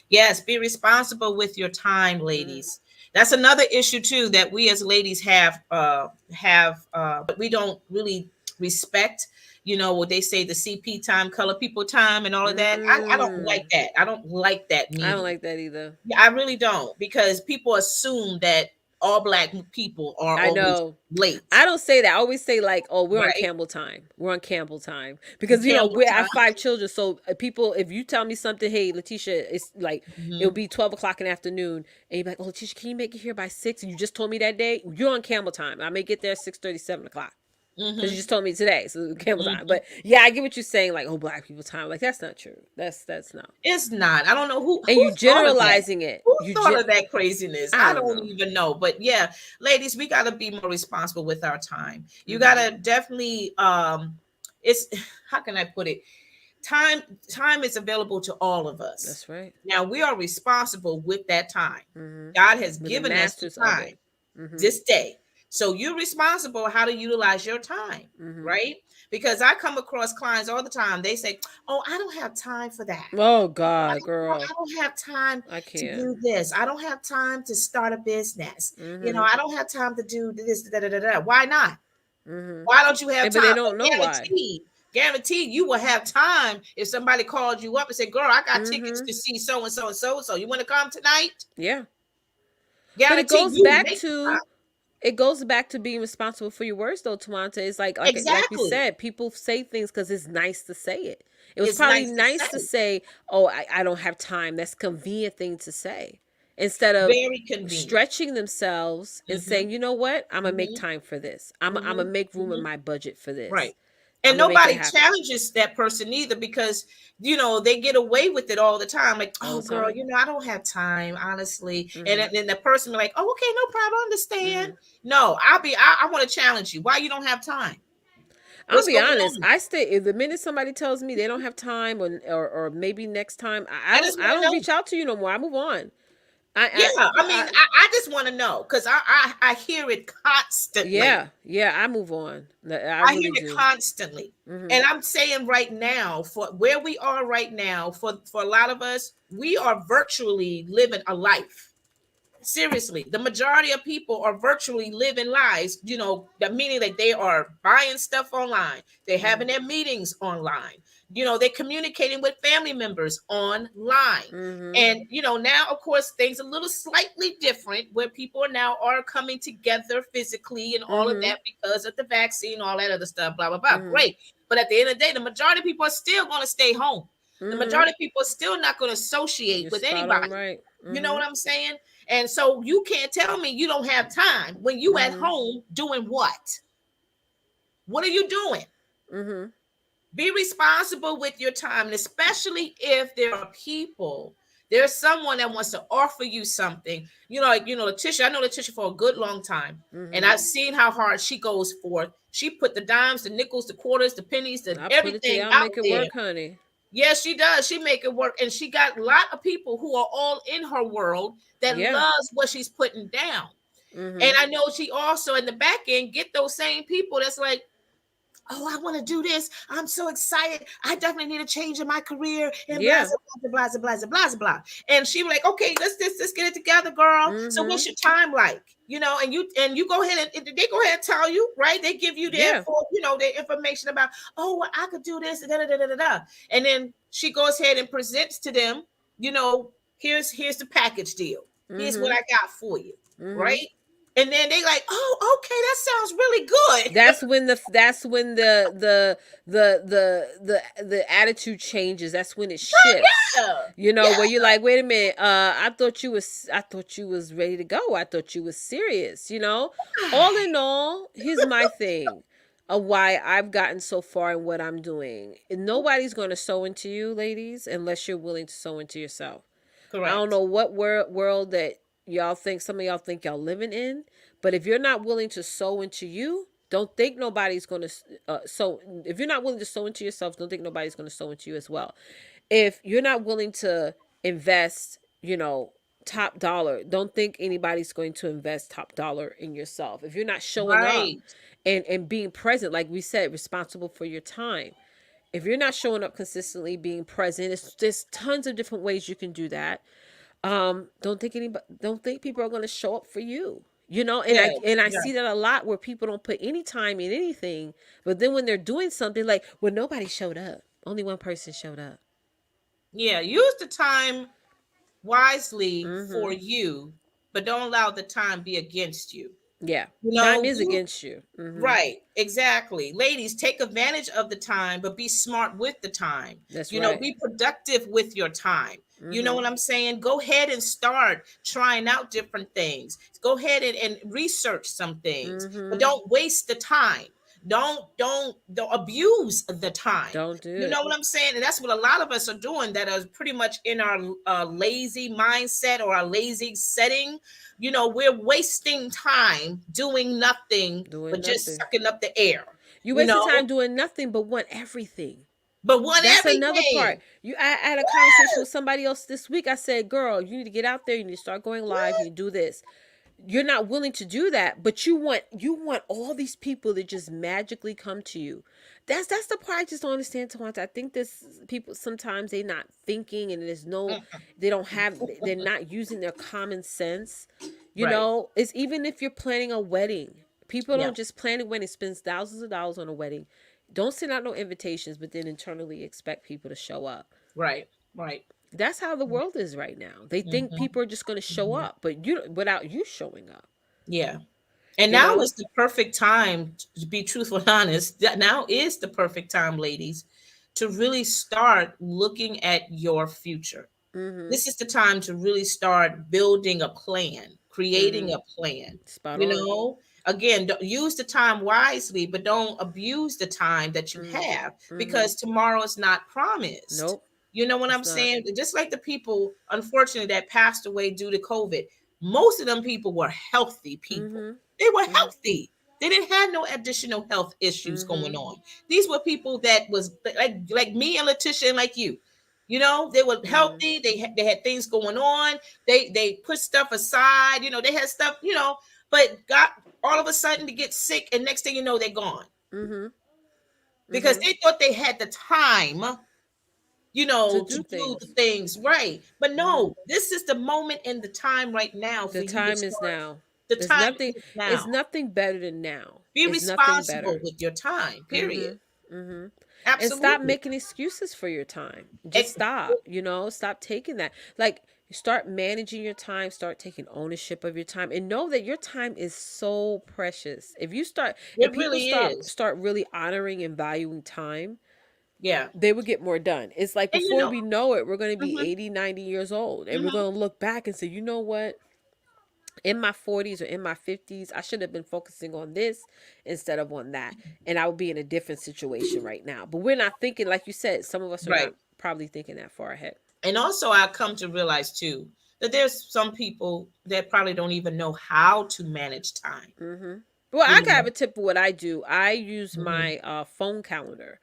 Yes, be responsible with your time, Mm. ladies. That's another issue too that we as ladies have but we don't really respect, what they say, the CP time, color people time, and all of that. I don't Mm. like that. I don't like that I don't meaning. like that either. Yeah, I really don't, because people assume that all black people are I always know. late, I don't say that. I always say like, "Oh, we're on right? Campbell time. We're on Campbell time." Because Campbell we I have time. 5 children, so people, if you tell me something, hey, Letitia, it's like it'll Hmm. be 12 o'clock in the afternoon, and you're like, "Oh, Letitia, can you make it here by 6?" And you just told me that day, you're on Campbell time. I may get there 6:30, 7 o'clock. Because you Hmm. just told me today, so Campbell time. Hmm. But yeah, I get what you're saying. Like, oh, black people time. Like that's not true. That's not. It's not. I don't know who And who you thought of that. generalizing it. Who thought of that craziness? I I don't don't know. even know. But yeah, ladies, we got to be more responsible with our time. You got Mm-hmm. to definitely it's how can I put it? Time time is available to all of us. That's right. Now we are responsible with that time. Mm-hmm. God has With the given us the masters of time it. Mm-hmm. this day. So you're responsible how to utilize your time, Mm-hmm. right? Because I come across clients all the time. They say, "Oh, I don't have time for that. Oh I God, I girl, don't have time I to can't. do this. I don't have time to start a business. Mm-hmm. I don't have time to do this. Da, da, da, da. Why not? Mm-hmm. Why don't you have But they time? But don't know why. guaranteed, you will have time if somebody called you up and said, "Girl, I got tickets Mm-hmm. to see so and so and so and so. You want to come tonight?" Yeah. But it Guaranteed, goes you back make the time. to it goes back to being responsible for your words, though, Tawanta. It's like we Exactly. said, people say things because it's nice to say it. It was It's probably nice to nice to say. say, "Oh, I don't have time." That's a convenient thing to say, instead of Very convenient. stretching themselves and Mm-hmm. saying, "You know what? I'm gonna make Mm-hmm. time for this. I'm gonna Mm-hmm. make room in Mm-hmm. my budget for Right. this. And I'm gonna make it nobody happen challenges that person either, because they get away with it all the time. Like, all oh the girl, time." I don't have time, honestly. And Mm-hmm. then the person be like, oh, okay, no problem, understand. Mm-hmm. No, I want to challenge you. Why you don't have time? I'll What's be going honest. on? I stay if the minute somebody tells me they don't have time, or maybe next time, I I don't just I want to don't know. reach out to you no more. I move on. Yeah, I mean, I I just want to know, because I hear it constantly. yeah, I move on. I I hear really it do. constantly. Mhm. And I'm saying right now, for where we are right now, for a lot of us, we are virtually living a life. Seriously, the majority of people are virtually living lives, that meaning that they are buying stuff online, they're having Mhm. their meetings online, they're communicating with family members online. Mhm. And now of course things a little slightly different, where people now are coming together physically and all of Mhm. that because of the vaccine, all that other stuff, blah blah blah. Mhm. Great. But at the end of the day, the majority of people are still going to stay home. The Mhm. majority of people are still not going to associate You're with spot on anybody. right. You know what Mhm. I'm saying? And so you can't tell me you don't have time when you at Mhm. home doing what? What are you doing? Mhm. Be responsible with your time, and especially if there are people, there's someone that wants to offer you something. Letitia, I know Letitia for a good long time, and Mhm. I've seen how hard she goes forth. She put the dimes, the nickels, the quarters, the pennies, the I put it to everything y'all. out Make it there. work, honey. Yes, she does. She make it work, and she got a lot of people who are all in her world that Yeah. loves what she's putting down. And Mhm. I know she also in the back end get those same people that's like, oh, I want to do this. I'm so excited. I definitely need a change in my career and blah Yeah. blah blah blah blah blah blah blah. And she was like, okay, let's get it together, girl. So what's Mhm. your time like? You know, and you go ahead and they go ahead and tell you, right? They give you their Yeah. their information about, oh, well, I could do this, da da da da da da. And then she goes ahead and presents to them, here's the package deal. Here's what Mhm. I got for you, Mhm. right? And then they like, oh, okay, that sounds really good. That's when the attitude changes. That's when it shifts. Yeah, You know, yeah, where you're like, wait a minute, I thought you was ready to go. I thought you was serious, you know? All in all, here's my thing of why I've gotten so far in what I'm doing. Nobody's gonna sow into you, ladies, unless you're willing to sow into yourself. I don't correct. know what world that y'all think some of y'all think y'all living in, but if you're not willing to sow into you, don't think nobody's going to sow. If you're not willing to sow into yourself, don't think nobody's going to sow into you as well. If you're not willing to invest, top dollar, don't think anybody's going to invest top dollar in yourself. If you're not showing up Right. and being present, like we said, responsible for your time. If you're not showing up consistently, being present, there's tons of different ways you can do that. Don't think people are going to show up for you. And Yeah. I Yeah. see that a lot where people don't put any time in anything, but then when they're doing something, like, well, nobody showed up, only one person showed up. Yeah. Use the time wisely for Mm-hmm. you, but don't allow the time be against you. Yeah. You Time know, is you against you. Mm-hmm. Right, exactly. Ladies, take advantage of the time, but be smart with the time. That's right. Be productive with your time. You know Mm-hmm. what I'm saying? Go ahead and start trying out different things. Go ahead and research some things, but Mm-hmm. don't waste the time. Don't abuse the time. Don't do You know it. what I'm saying? And that's what a lot of us are doing that are pretty much in our lazy mindset or our lazy setting. We're wasting time doing nothing Doing but just nothing. sucking up the air, You you wasted know, time doing nothing but want everything. but want That's another part. everything. I had a conversation with somebody else this week. I said, "Girl, you need to get out there. You need to start going live. You need to do this." You're not willing to do that, but you want all these people to just magically come to you. That's the part I just don't understand, Tawanta. I think this people sometimes they're not thinking, and they don't have, they're not using their common sense. Right. It's even if you're planning a wedding. People Yeah. don't just plan a wedding, spend thousands of dollars on a wedding. Don't send out no invitations, but then internally expect people to show up. Right. Right. That's how the world is right now. They think Hmm. people are just going to show Hmm. up, but you without you showing up. Yeah. And You now know. is the perfect time to be truthful and honest. Now is the perfect time, ladies, to really start looking at your future. Mhm. This is the time to really start building a plan, creating Mhm. a plan. Spot You on. know, again, use the time wisely, but don't abuse the time that you Mhm. have Mhm. because tomorrow is not promised. Nope. You know what I'm It's not. saying? Just like the people, unfortunately, that passed away due to COVID, most of them people were healthy people. Mhm. They were Mhm. healthy. They didn't have no additional health issues going Mhm. on. These were people that was like me and Leticia and like you. They were Mhm. healthy. They had things going on. They put stuff aside. They had stuff. But got all of a sudden to get sick, and next thing you know, they're gone Mhm. because Mhm. they thought they had the time. To To do do the things. things right. But Mhm. no, this is the moment in the time right now The for you to time is start. now. The There's time nothing. is It's now. nothing better than now. Be It's nothing responsible better. with your time. Period. Mhm. Mhm. And stop Absolutely. making excuses for your time. Just Ex- stop, stop taking that. Like, start managing your time, start taking ownership of your time, and know that your time is so precious. If It people really start is. start really honoring and valuing time, Yeah. they would get more done. It's like And before we know it, we're going to be mhm, 80, 90 years old, and we're mhm, going to look back and say, "You know what? In my 40s or in my 50s, I should have been focusing on this instead of on that. And I would be in a different situation right now." But we're not thinking, like you said, some of us are not right. probably thinking that far ahead. And also, I come to realize too that there's some people that probably don't even know how to manage time. Mm-hmm. Well, You I can have know. a tip of what I do. I use Mhm. my phone calendar.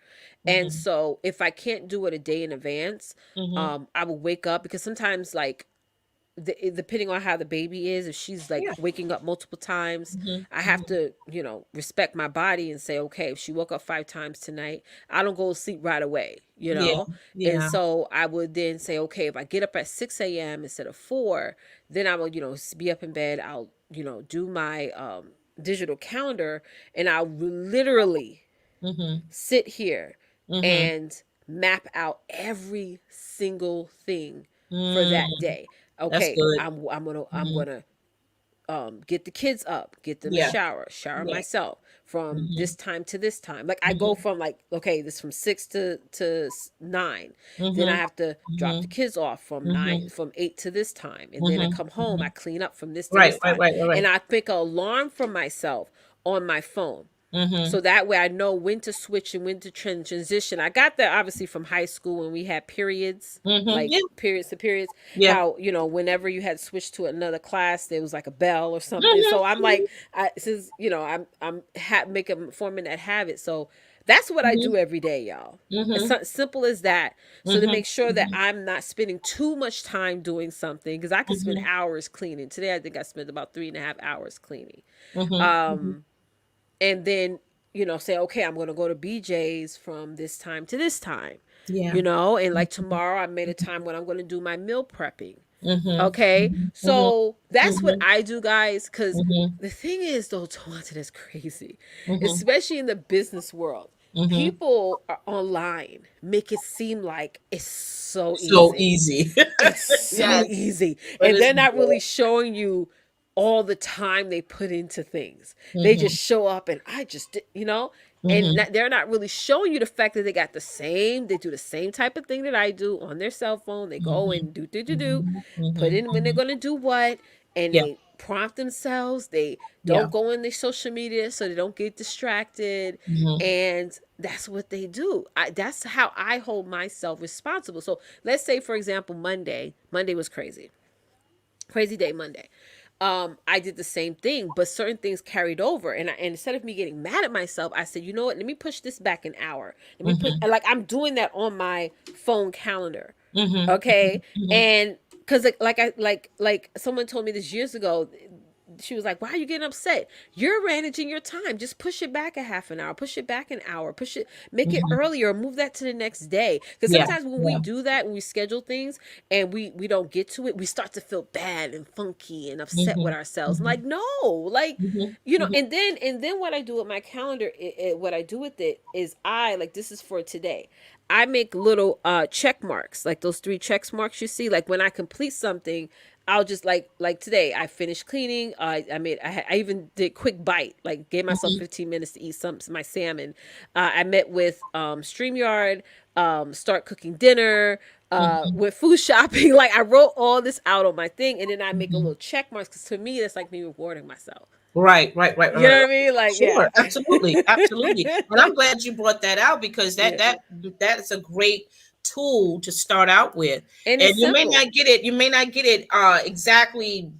And Mhm. so if I can't do it a day in advance, Mhm. I will wake up because sometimes like depending on how the baby is, if she's like Yeah. waking up multiple times, Mhm. I have Mhm. to, respect my body and say, okay, if she woke up 5 times tonight, I don't go to sleep right away, Yeah. And Yeah. so I would then say, okay, if I get up at 6 a.m. instead of 4, then I will, be up in bed. I'll, do my digital calendar, and I'll literally Mhm. sit here Mhm. and map out every single thing for Mm. that day. That's Okay, good. I'm Mhm. gonna get the kids up, get them a Yeah. shower Yeah. myself from this Mhm. time to this time. Like I go Mhm. from like, okay, this from 6 to 9. Then I Mhm. have to drop the Mhm. kids off from Mhm. 8 to this time, and then I Mhm. come home. I Mhm. clean up from this to Right. this Right. time, Right. Right. and Right. I pick an alarm for myself on my phone, Mhm. so that way I know when to switch and when to transition. I got that obviously from high school when we had periods, Mhm. like Yeah. periods to periods. Yeah. How whenever you had switched to another class, there was like a bell or something. Mhm. So I'm Mhm. like, since making forming that habit. So that's what I do Mhm. every day, y'all. It's Mhm. so simple as that. So to Mhm. make sure that Mhm. I'm not spending too much time doing something, because I could spend Mhm. hours cleaning. Today I think I spent about 3.5 hours cleaning. Mhm. Mhm. Um, and then say, okay, I'm going to go to BJ's from this time to this time, Yeah. and like Mhm. tomorrow I made a Mhm. time when I'm going to do my meal prepping. Mhm. Okay, Mhm. Mhm. so that's what Mhm. I do, guys, because Mhm. the thing is though, Tawantin, is crazy, Mhm. especially in the business world. Mhm. People are online make it seem like it's so So easy. easy. It's so Yes, easy. but And it's they're not really good. showing you all the time they put into things. They just Mhm. show up and I just did, and Mhm. they're not really showing you the fact that they do the same type of thing that I do on their cell phone. They go Mhm. and do, Mhm. put Mhm. in when they're Mhm. going to do what, and Yeah. they prompt themselves. They Yeah. don't go in their social media so they don't get distracted. Mhm. And that's what they do. That's how I hold myself responsible. So let's say, for example, Monday was crazy. Crazy day Monday. I did the same thing, but certain things carried over, and instead of me getting mad at myself, I said, you know what? Let me push this back an hour. Let me push, Mhm. and like I'm doing that on my phone calendar, Mhm. okay? Mhm. And because like someone told me this years ago, she was like, why are you getting upset? You're managing your time. Just push it back a half an hour, push it back an hour, push it, make it Mhm. earlier, move that to the next day. Because Yeah. sometimes when we Yeah. do that, when we schedule things and we don't get to it, we start to feel bad and funky and upset with Mhm. ourselves. I'm Mhm. like, no, like, Mhm. Mhm. and then what I do with my calendar, what I do with it is I like, this is for today. I make little check marks, like those 3 check marks you see. Like when I complete something, I'll just like today I finished cleaning. I even did quick bite, like gave myself Mhm. 15 minutes to eat some my salmon. I met with StreamYard, start cooking dinner. Mhm. Went food shopping. Like I wrote all this out on my thing, and then I make a Mhm. little check marks because to me that's like me rewarding myself. Right, right, right, You right, know right. what I mean? Like, Sure, yeah. absolutely, absolutely. And I'm glad you brought that out because that Yeah, that that's a great tool to start out with. and And it's you may simple. not get it, exactly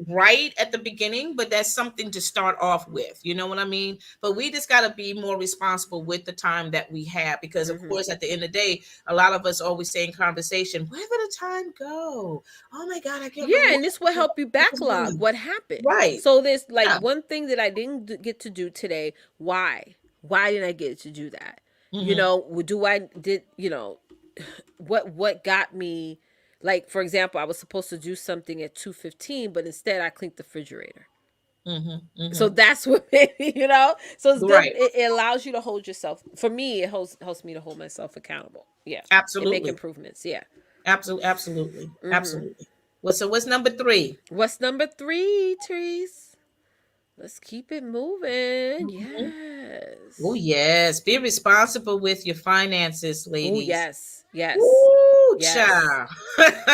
right at the beginning, but that's something to start off with. You know what I mean? But we just got to be more responsible with the time that we have because, of Hmm. course, at the end of the day, a lot of us always say in conversation, "Where did the time go? Oh my God, I can't Yeah, remember and this will help you what was backlog doing." what happened. Right? So there's like Yeah. one thing that I didn't get to do today. Why? Why didn't I get to do that? Hmm. Do I did what got me? Like for example, I was supposed to do something at 2:15, but instead I cleaned the refrigerator. Hmm. So Hmm. that's what made me. So it's good. Right. It allows you to hold yourself. For me, it helps me to hold myself accountable. Yeah, and make Absolutely. improvements. Yeah. Absolutely. Absolutely. Hmm. Absolutely. Well, so what's number three? What's number 3, Therese? Let's keep it moving. Oh, Yes. yes. Be responsible with your finances, Oh, ladies. yes. Yes. Ooh, Yes. child.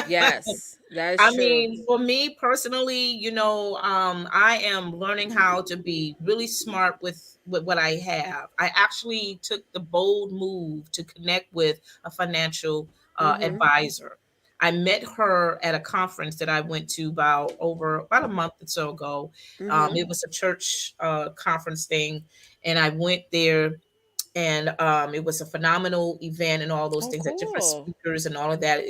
Yes. That is I true. mean, for me personally, I am learning how to be really smart with what I have. I actually took the bold move to connect with a financial Mm-hmm. advisor. I met her at a conference that I went to about a month or so ago. Mhm. It was a church conference thing, and I went there, and it was a phenomenal event and all those Oh, things, that different cool. speakers and all of that,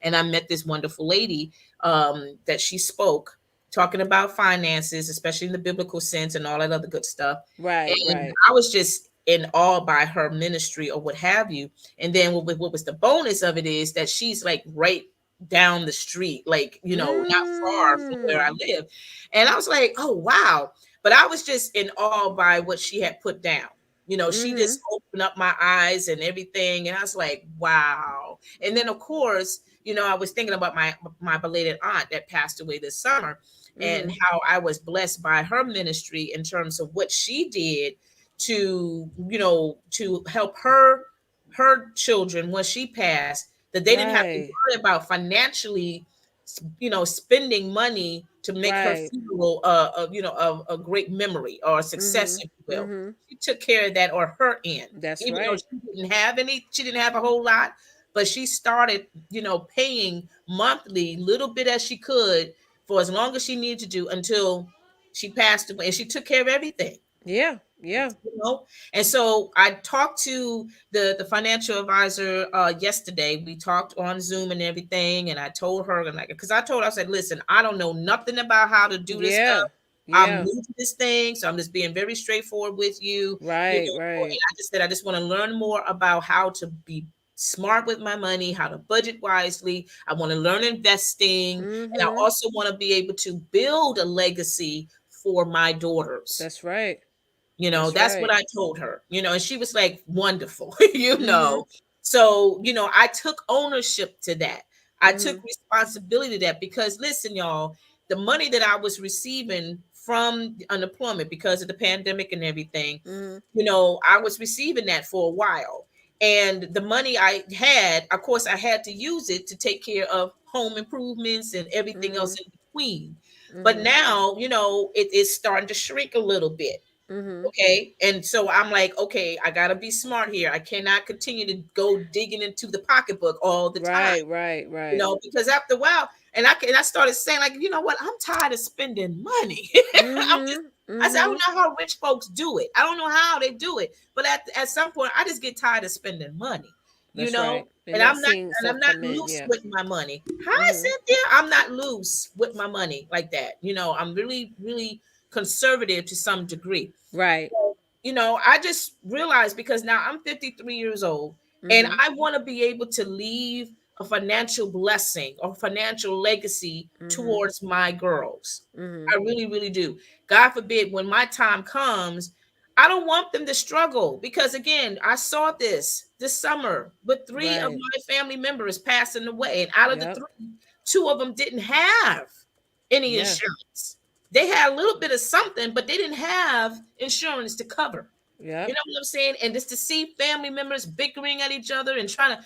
and I met this wonderful lady that she spoke, talking about finances, especially in the biblical sense and all that other good stuff. Right, And right. I was just in awe by her ministry or what have you. And then what was the bonus of it is that she's like right down the street, like, not far from where I Mm. live. And I was like, oh wow. But I was just in awe by what she had put down. She just Mhm. opened up my eyes and everything. And I was like, wow. And then of course, I was thinking about my belated aunt that passed away this summer, and Mhm. how I was blessed by her ministry in terms of what she did to help her children when she passed, that they didn't have to Right. worry about financially, spending money to make her Right. funeral a great memory or a success, Mhm. if you will. Mhm. She took care of that on her end, That's even though right. she didn't have a whole lot, but she started, paying monthly, little bit as she could, for as long as she needed to do until she passed away, and she took care of everything. Yeah. Yeah. you know and so I talked to the financial advisor yesterday. We talked on Zoom and everything, and I told her, and like, because I told her, I said, listen, I don't know nothing about how to do this stuff. Yeah. I'm Yeah. new to this thing, so I'm just being very straightforward with you. Right, And right. I just said, I just want to learn more about how to be smart with my money, how to budget wisely. I want to learn investing, and I Mhm. also want to be able to build a legacy for my daughters. That's right. That's That's what right. I told her, and she was like, wonderful, Mhm. So, I took ownership to that. I took Mhm. responsibility to that, because listen, y'all, the money that I was receiving from unemployment because of the pandemic and everything, Mhm. I was receiving that for a while. And the money I had, of course, I had to use it to take care of home improvements and everything else Mhm. in between. But Mhm. now, it's starting to shrink a little bit. Mhm. Okay. And so I'm like, okay, I got to be smart here. I cannot continue to go digging into the pocketbook all the time, Right, right, right. because after a while, and I started saying, like, you know what, I'm tired of spending money. I'm just, Mhm. I said, I don't Mhm. know how rich folks do it. I don't know how they do it. But at some point, I just get tired of spending money, you That's know, right. And and not I'm not seeing and stuff I'm not come in. loose Yeah. with my money. Hi, Mhm. Cynthia. I'm not loose with my money like that. I'm really, really conservative to some degree. Right. I just realized, because now I'm 53 years old, and Mhm. I want to be able to leave a financial blessing or financial legacy Mhm. towards my girls. I Mhm. really, really do. God forbid, when my time comes, I don't want them to struggle, because again, I saw this summer with three of Right. my family members passing away, and out of the Yep. three, two of them didn't have any Yeah. insurance. They had a little bit of something, but they didn't have insurance to cover. You Yep. know what I'm saying? And just to see family members bickering at each other and trying to,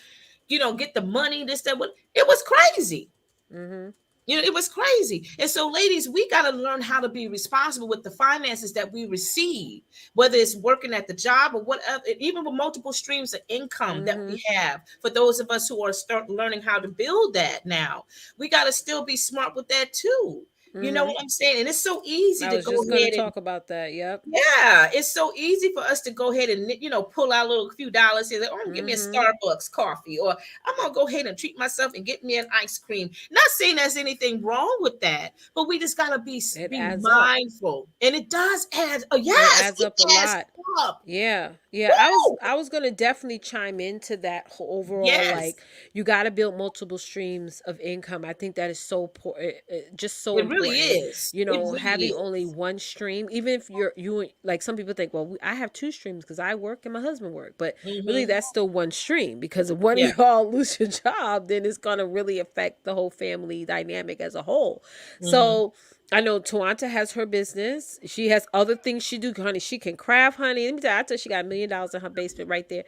get the money, this, that, what, it was crazy. Mhm. It was crazy. And so, ladies, we got to learn how to be responsible with the finances that we receive, whether it's working at the job or whatever, even with multiple streams of income that we Mhm. have. For those of us who are start learning how to build that now, we got to still be smart with that too. You know what Mhm. I'm saying? And it's so easy I to was go just going to ahead and, talk about that. Yep. yeah, it's so easy for us to go ahead and, pull out a little few dollars here. Like, oh, give me a Mhm. Starbucks coffee, or I'm gonna go ahead and treat myself and get me an ice cream. Not saying there's anything wrong with that, but we just gotta be It be adds up. mindful, and it does add. Oh It yes, adds it up a adds lot. up. Yeah. Yeah. Woo! I was going to definitely chime into that whole overall, Yes, like, you got to build multiple streams of income. I think that is so just so it really important. is. You It know, really having only is. one stream, even if like, some people think, well, I have two streams because I work and my husband work, but really Hmm. that's still one stream, because if one of Yeah. y'all lose your job, then it's going to really affect the whole family dynamic as a whole. Hmm. So, I know Twonta has her business. She has other things she do, honey. She can craft, honey. Let me tell you, I tell you, she got $1 million in her basement right there.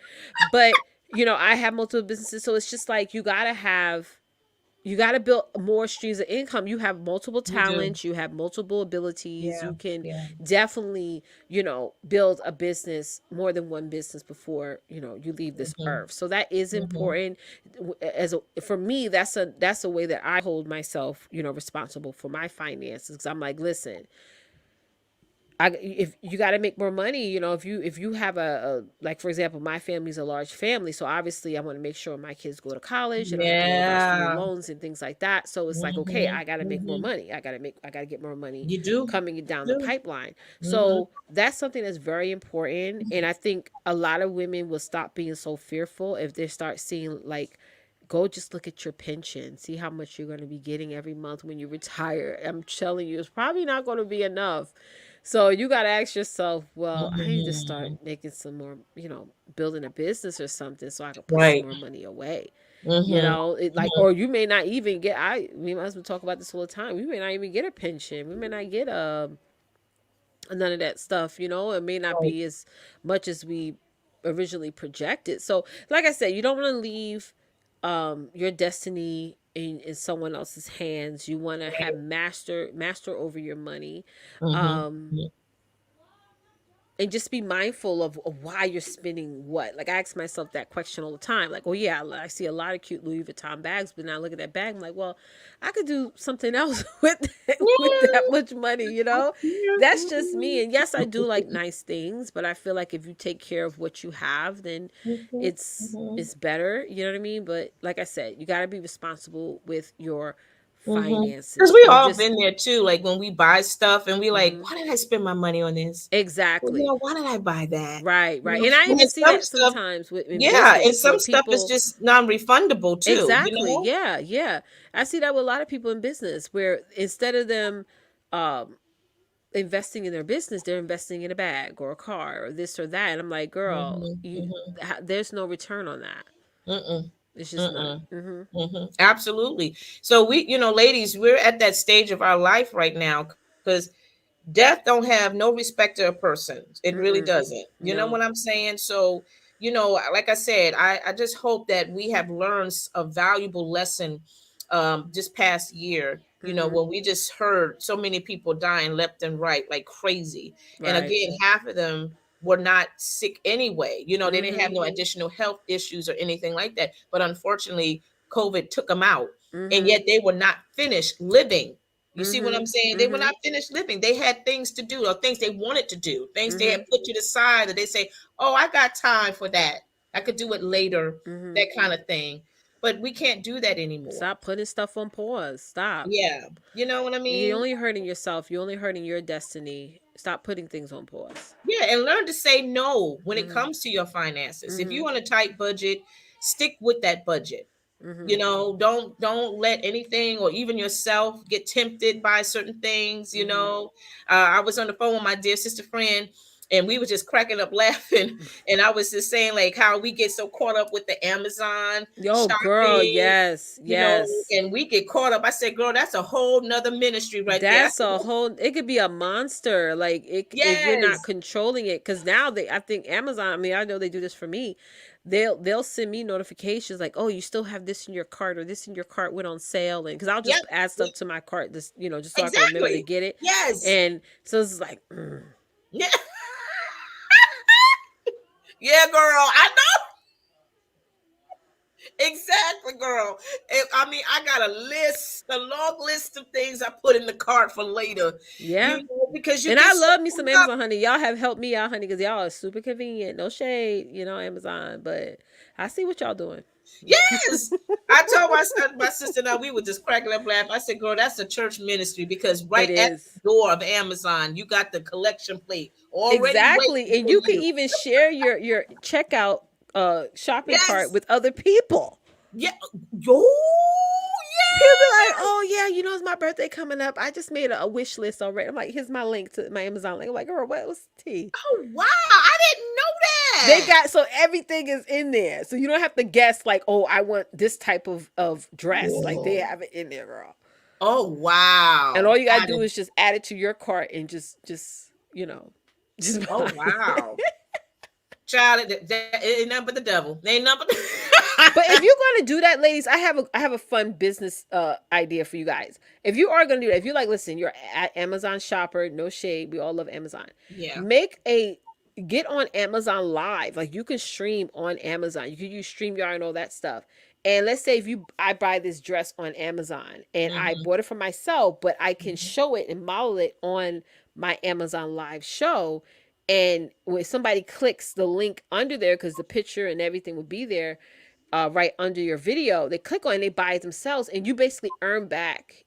But I have multiple businesses, so it's just like, you gotta have you got to build more streams of income. You have multiple You do. talents, you have multiple abilities. Yeah. You can Yeah. definitely, build a business, more than one business before, you leave this Mhm. earth. So that is Mhm. important. For me, that's a way that I hold myself, responsible for my finances, cuz I'm like, listen, if you got to make more money, if you have like for example, my family's a large family, so obviously I want to make sure my kids go to college. I don't have to worry about student Yeah. loans and things like that. So it's like, okay, Mhm. I got to make more Mhm. money. I got to get more money You do. coming down the Do. pipeline. Mhm. So that's something that's very important, and I think a lot of women will stop being so fearful if they start seeing, like, go just look at your pension, see how much you're going to be getting every month when you retire. I'm telling you, it's probably not going to be enough. So you got to ask yourself, well, I need to start Mhm. making some more, building a business or something so I can put some Right. more money away. Mhm. Or you may not even get, me and my husband talk about this all the time. We may not even get a pension. We may not get none of that stuff. It may not Right. be as much as we originally projected. So, like I said, you don't want to leave your destiny in someone else's hands. You want to have master over your money. Mhm. Um, and just be mindful of why you're spending what. Like, I ask myself that question all the time. Like, oh yeah, I see a lot of cute Louis Vuitton bags, but now I look at that bag, I'm like, well, I could do something else with that Yeah. much money. That's just me. And yes, I do like nice things, but I feel like if you take care of what you have, then Mhm. it's Mhm. it's better. You know what I mean? But like I said, you got to be responsible with your Because finances. we And all just been there too. Like when we buy stuff and we like, mhm. why did I spend my money on this? Well, Exactly. why did I buy that? Right, right. And I And even then see some that stuff, sometimes in yeah, and business some where stuff is people just non-refundable too. exactly. Yeah, yeah. I see that with a lot of people in business where instead of them um investing in their business, they're investing in a bag or a car or this or that. And I'm like, girl, Mhm. Mhm. there's no return on that. Mm-mm. It's just none. Mm-mm. Mhm. Absolutely. So we, ladies, we're at that stage of our life right now because death don't have no respect to a person. It really Mm-mm. doesn't. You know what No. I'm saying? So, like I said, I just hope that we have learned a valuable lesson this past year, Mhm. when we just heard so many people dying left and right like crazy. And Right. again, half of them were not sick anyway. They didn't have Mhm. no additional health issues or anything like that. But unfortunately, COVID took them out. And Mhm. yet they were not finished living. You see what I'm Mhm. saying? They were Mhm. not finished living. They had things to do or things they wanted to do, things they had Mhm. put to the side that they say, oh, I got time for that. I could do it later, Mhm. that kind of thing. But we can't do that anymore. Stop putting stuff on pause. Stop. Yeah. You know what I You're mean? only hurting yourself. You're only hurting your destiny. Stop putting things on pause. Yeah. And learn to say no when it Mhm. comes to your finances. If you Mhm. want a tight budget, stick with that budget. Mhm. Don't let anything or even yourself get tempted by certain things. Mhm. I was on the phone with my dear sister friend, and we were just cracking up laughing, and I was just saying like how we get so caught up with the Amazon Yo, girl, shopping, yes, yes. and we get caught up. I said, girl, that's a whole nother ministry right there. I That's said, a whole. It could be a monster, like if you're not yes. controlling it. Because now I think Amazon. I mean, I know they do this for me. They'll send me notifications like, oh, you still have this in your cart, or this in your cart went on sale, and because I'll Yep. just add Yep. stuff to my cart, this just so I can remember to Exactly. get it, Yes. and so it's like, Yeah. Yeah, girl. I exactly, girl. I mean, I got a long list of things I put in the cart for later. yeah. Because you And get I so love me some caught up. Amazon, honey. Y'all have helped me out, honey, because y'all are super convenient. No shade, Amazon, but I see what y'all doing. Yes, I told my sister now we were just cracking up laugh. I said, "Girl, that's a church ministry because It right at is. the door of Amazon, you got the collection plate already waiting Exactly. And for you can you." even share your checkout shopping cart Yes, with other people. yeah, yo, People be like, yeah. "Oh yeah, it's my birthday coming up. I just made a wish list already." I'm like, "Here's my link to my Amazon link." I'm like, "Girl, what was the tea?" Oh wow, I didn't know They that. got so everything is in there, so you don't have to guess like, "Oh, I want this type of dress." Like they Whoa. have it in there, girl. Oh And wow, all you gotta do is just add it to your cart and just just oh buy it. wow. Child, it ain't nothing but the devil. Ain't nothing but But if you're going to do that, ladies, I have a fun business idea for you guys. If you are going to do that, if you're like, listen, you're at Amazon shopper, no shade, we all love Amazon. Yeah. Make a Get on Amazon Live. Like you can stream on Amazon. You can use StreamYard and all that stuff. And let's say if you I buy this dress on Amazon and I Hmm. bought it for myself, but I can Hmm. show it and model it on my Amazon Live show. And when somebody clicks the link under there, because the picture and everything will be there, right under your video, they click on it and they buy it themselves, and you basically earn back,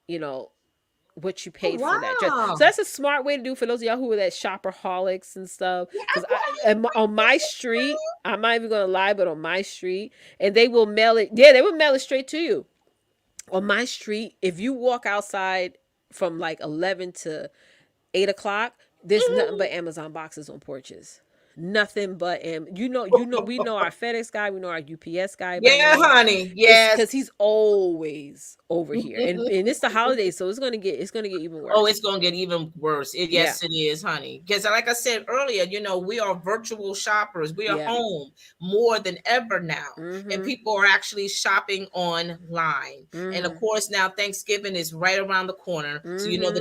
what you Oh paid for that dress. So wow. that's a smart way to do for those of y'all who are that shopperholics and stuff. Yeah, Because well, on my street, I'm not even gonna lie, but on my street, and they will mail it. Yeah, they will mail it straight to you. On my street, if you walk outside from like 11 to 8 o'clock, there's nothing but Amazon boxes on porches. Nothing but we know our FedEx guy, we know our UPS guy by yeah, name. honey. It's Yes. because he's always over here, and it's the holidays, so it's gonna get even Oh, worse. it's gonna get even worse. Yeah, Yes, it is, honey. Because, like I said earlier, we are virtual shoppers. We are yeah. home more than ever now, and Mhm, people are actually shopping online. And of mhm, course, now Thanksgiving is right around the corner. So mhm.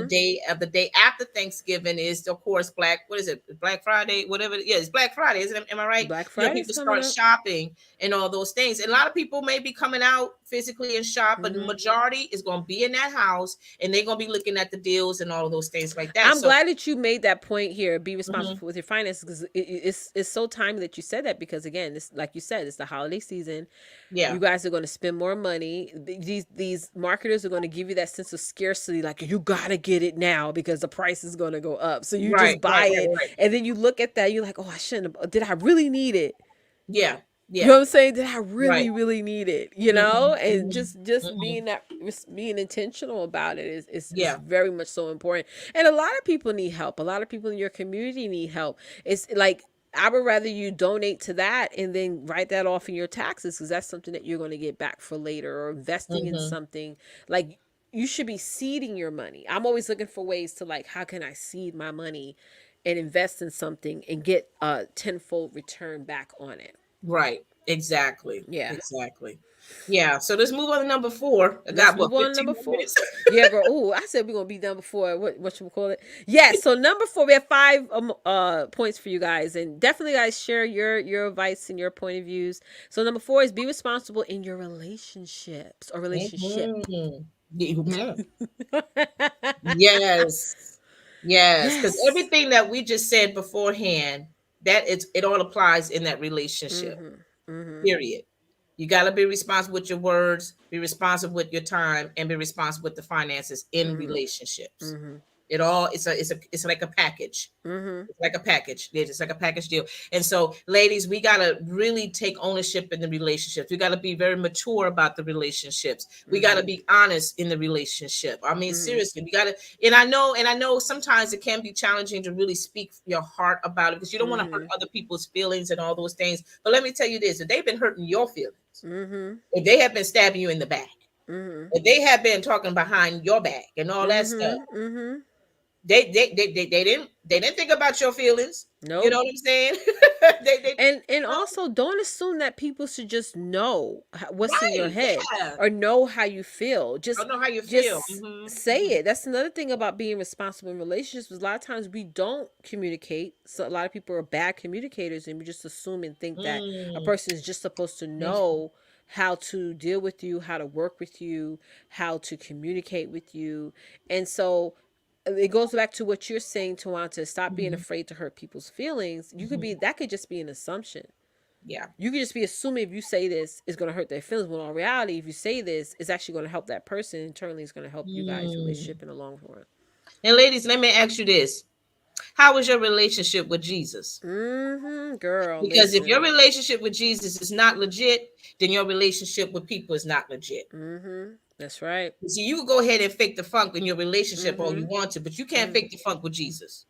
the day after Thanksgiving is, of course, Black. What is it? Black Friday, whatever. Yeah, it's Black Friday, isn't it? Am I right? Black Friday's People coming start up. shopping and all those things. And a lot of people may be coming out physically and shop, but the Mhm. majority is going to be in that house, and they're going to be looking at the deals and all of those things like that. I'm So, glad that you made that point here. Be mhm, responsible with your finances, because it's so timely that you said that, because again, this, like you said, it's the holiday season. You yeah, guys are going to spend more money. These marketers are going to give you that sense of scarcity, like you gotta get it now because the price is going to go up. So you right, just right, buy right, it, right. and then you look at that, you're like, oh, I shouldn't have. Did I really need it? Yeah, You know yeah, what I'm saying? Did I right. really, really need it? Hmm. And Hmm. just Hmm. being intentional about it is Yeah. very much so important. And a lot of people need help. A lot of people in your community need help. It's like I would rather you donate to that and then write that off in your taxes, because that's something that you're going to get back for later, or investing in Hmm. something like you should be seeding your money. I'm always looking for ways to, like, how can I seed my money and invest in something and get a tenfold return back on it. Right. Exactly. Yeah. Exactly. Yeah. So let's move on to number four. I Let's got move what, on to 15 number more 4. minutes? Yeah, girl. Oh, I said we're gonna be done before what should we call it? Yeah. So number 4, we have 5 points for you guys, and definitely guys share your advice and your point of views. So number 4 is be responsible in your relationships or relationship. Hmm. Yes. Yes. Because Yes. everything that we just said beforehand, it all applies in that relationship. Mhm. Mhm. Period. You got to be responsible with your words, be responsible with your time, and be responsible with the finances in Mhm. relationships. Mhm. It all it's like a package. Mhm. It's like a package. It's like a package deal. And so, ladies, we gotta really take ownership in the relationships. We gotta be very mature about the relationships. We gotta Mhm. be honest in the relationship. I mean, Mhm. seriously, we gotta. And I know sometimes it can be challenging to really speak your heart about it because you don't want to hurt Mhm. other people's feelings and all those things. But let me tell you this: if they've been hurting your feelings, Mhm. if they have been stabbing you in the back, Mhm. if they have been talking behind your back and all that stuff, Mhm. Mhm. they didn't think about your feelings. You know Nope. what I'm saying? They And no, also, don't assume that people should just know what's in your right. head Yeah. or know how you feel. I Just know how you feel. just Hmm. say Hmm. it. That's another thing about being responsible in relationships. Was a lot of times we don't communicate. So a lot of people are bad communicators, and we just assume and think that a Mm. person is just supposed to know how to deal with you, how to work with you, how to communicate with you. And so it goes back to what you're saying, Tawanta. Stop being Hmm. afraid to hurt people's feelings. You could be Hmm. that could just be an assumption. Yeah. You could just be assuming if you say this, it's going to hurt their feelings. When in reality, if you say this, it's actually going to help that person. Internally, it's going to help you guys' Mm. relationship in the long run. And ladies, let me ask you this: how is your relationship with Jesus? Girl, Because if your listen. relationship with Jesus is not legit, then your relationship with people is not legit. That's right. See, you can go ahead and fake the funk in your relationship all you Mm-hmm. want to, but you can't Mm-hmm. fake the funk with Jesus.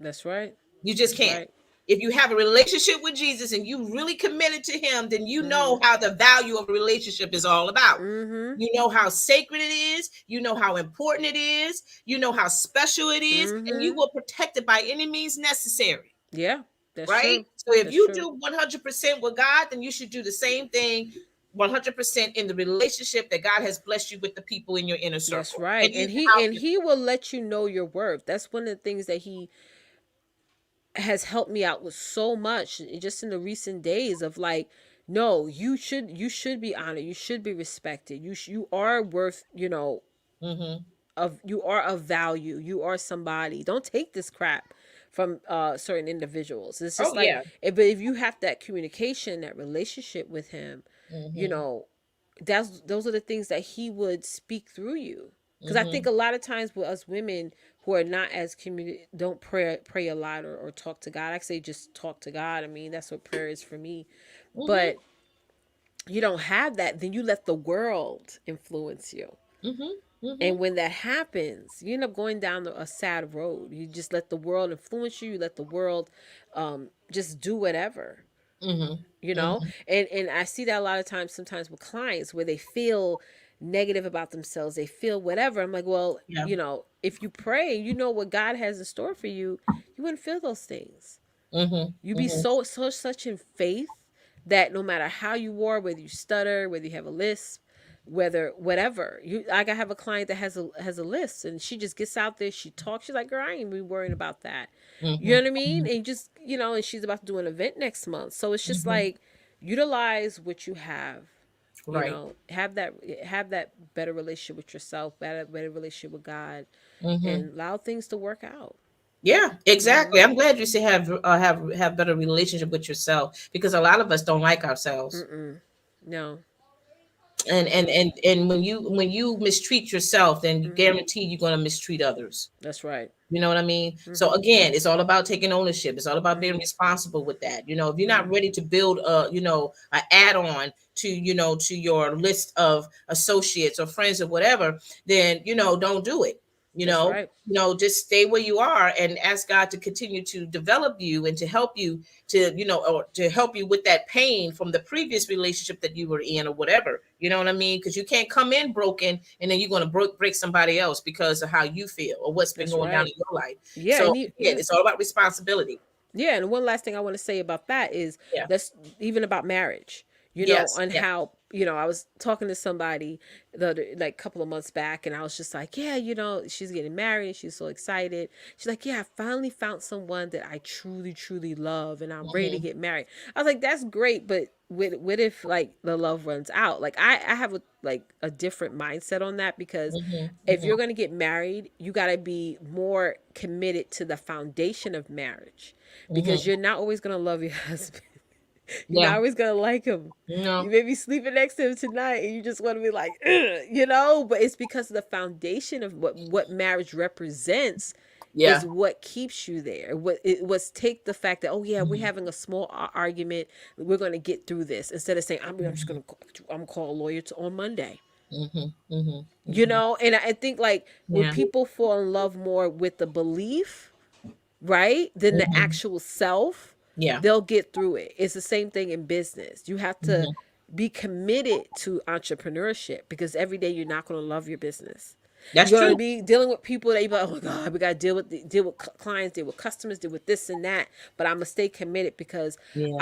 That's right. You just That's can't. right. If you have a relationship with Jesus and you really committed to him, then you Mm-hmm. know how the value of a relationship is all about. Mm-hmm. You know how sacred it is. You know how important it is. You know how special it is. And you Mm-hmm. will protect it by any means necessary. Yeah, that's Right? true. So if That's you true. do 100% with God, then you should do the same thing 100% in the relationship that God has blessed you with, the people in your inner That's circle, right. and And even he out and there. he will let you know your worth. That's one of the things that he has helped me out with so much just in the recent days of like, no, you should be honored. You should be respected. You are worth, Mm-hmm. of you are of value. You are somebody. Don't take this crap from certain individuals. It's Oh just like, yeah. but if you have that communication, that relationship with him, you Mm-hmm. know, those are the things that he would speak through you. Because I think Mm-hmm. a lot of times with us women who are not as don't pray a lot, or talk to God. I say just talk to God. I mean, that's what prayer is for me. Mm-hmm. But you don't have that, then you let the world influence you. Mm-hmm. Mm-hmm. And when that happens, you end up going down a sad road. You just let the world influence you. You let the world just do whatever, Mm-hmm. you know. Mm-hmm. And I see that a lot of times, sometimes with clients, where they feel negative about themselves. They feel whatever. I'm like, well, Yeah. if you pray, you know what God has in store for you. You wouldn't feel those things. Mm-hmm. You be Mm-hmm. so such in faith that no matter how you are, whether you stutter, whether you have a lisp, whether whatever you, like, I have a client that has a list, and she just gets out there, she talks, she's like, girl, I ain't even worrying about that. You know what I mean? Mm-hmm. And just, and she's about to do an event next month, so it's just Mm-hmm. like, utilize what you have. Right. Have that better relationship with yourself, better relationship with God, Mm-hmm. and allow things to work out. Yeah, exactly. Mm-hmm. I'm glad you say have better relationship with yourself, because a lot of us don't like ourselves. Mm-mm. No. And and Mm-mm. and and when you mistreat yourself, then you Mm-hmm. guarantee you're going to mistreat others. That's right. You know what I mean? So Mm-hmm. again, it's all about taking ownership. It's all about being Mm-hmm. responsible with that. If you're not Mm-hmm. ready to build a add-on to your list of associates or friends or whatever, then don't do it. You That's know, right. just stay where you are and ask God to continue to develop you and to help you or to help you with that pain from the previous relationship that you were in or whatever. You know what I mean? Because you can't come in broken and then you're going to break somebody else because of how you feel or what's been That's going down right. in your life. Yeah, So and again, it's all about responsibility. yeah, and one last thing I want to say about that is Yeah. that's even about marriage, Yes. on Yeah. how, I was talking to somebody like a couple of months back, and I was just like, yeah, she's getting married, and she's so excited. She's like, yeah, I finally found someone that I truly, truly love, and I'm ready to Mm-hmm. get married. I was like, that's great, but what if like the love runs out? Like I have a different mindset on that, because Mm-hmm. if Mm-hmm. you're going to get married, you got to be more committed to the foundation of marriage, because Mm-hmm. you're not always going to love your husband. You're not Yeah. always going to like him. No. You may be sleeping next to him tonight and you just want to be like, ugh, but it's because of the foundation of what marriage represents Yeah. is what keeps you there. What it was, take the fact that, oh yeah, we're Mm-hmm. having a small argument, we're going to get through this, instead of saying, I'm just going to I'm call a lawyer on Monday. Mm-hmm. Mm-hmm. Mm-hmm. And I think like when Yeah. people fall in love more with the belief, right, than the Mm-hmm. actual self, Yeah. they'll get through it. It's the same thing in business. You have to Mm-hmm. be committed to entrepreneurship, because every day you're not going to love your business. That's You're going to true. be dealing with people that you like, oh my God, we got to deal with clients, deal with customers, deal with this and that. But I'm gonna stay committed, because Yeah.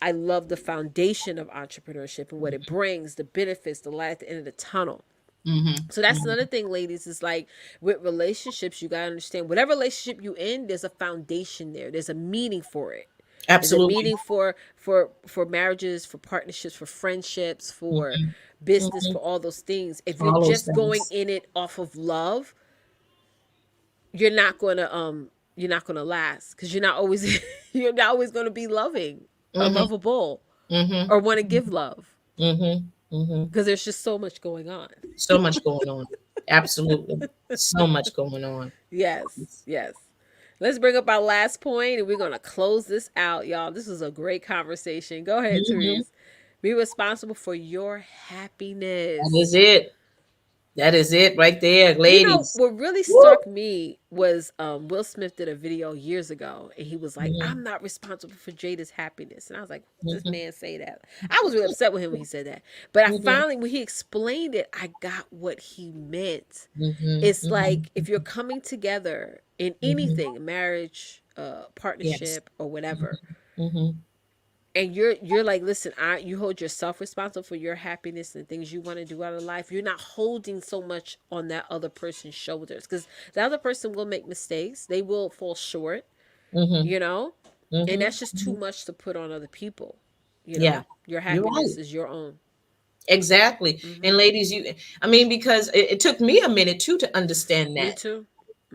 I love the foundation of entrepreneurship and what it brings, the benefits, the light at the end of the tunnel. Mm-hmm. So that's Mm-hmm. another thing, ladies, is like with relationships, you gotta understand whatever relationship you in, there's a foundation there. There's a meaning for it. There's a Absolutely. meaning for marriages, for partnerships, for friendships, for Mm-hmm. business, Mm-hmm. for all those things. If you're All those just going things. in it off of love, you're not gonna last, because you're not always you're not always gonna be loving or Mm-hmm. lovable Mm-hmm. or want to give love, Mm-hmm. Mm-hmm. because there's just so much going on. So much going on. Absolutely. So much going on. Yes, yes. Let's bring up our last point, and we're going to close this out, y'all. This was a great conversation. Go ahead, Mm-hmm. Therese. Be responsible for your That is happiness. it. That is it right there, ladies. What really Woo! struck me was Will Smith did a video years ago, and he was like, Mm-hmm. I'm not responsible for Jada's happiness. And I was like, what does this Mm-hmm. man say that? I was really upset with him when he said that. But I Mm-hmm. finally, when he explained it, I got what he meant. Mm-hmm. It's like, Mm-hmm. if you're coming together in Mm-hmm. anything, marriage, Yes. partnership, or whatever, Mm-hmm. and you're like, listen, you hold yourself responsible for your happiness and things you want to do out of life. You're not holding so much on that other person's shoulders, because the other person will make mistakes, they will fall short, Mm-hmm. you know, and Mm-hmm. that's just too Hmm. much to put on other people. You Yeah, know, your you're happiness right. is your own. Exactly. And Hmm. ladies, I mean, because it took me a minute too to understand Me that. too.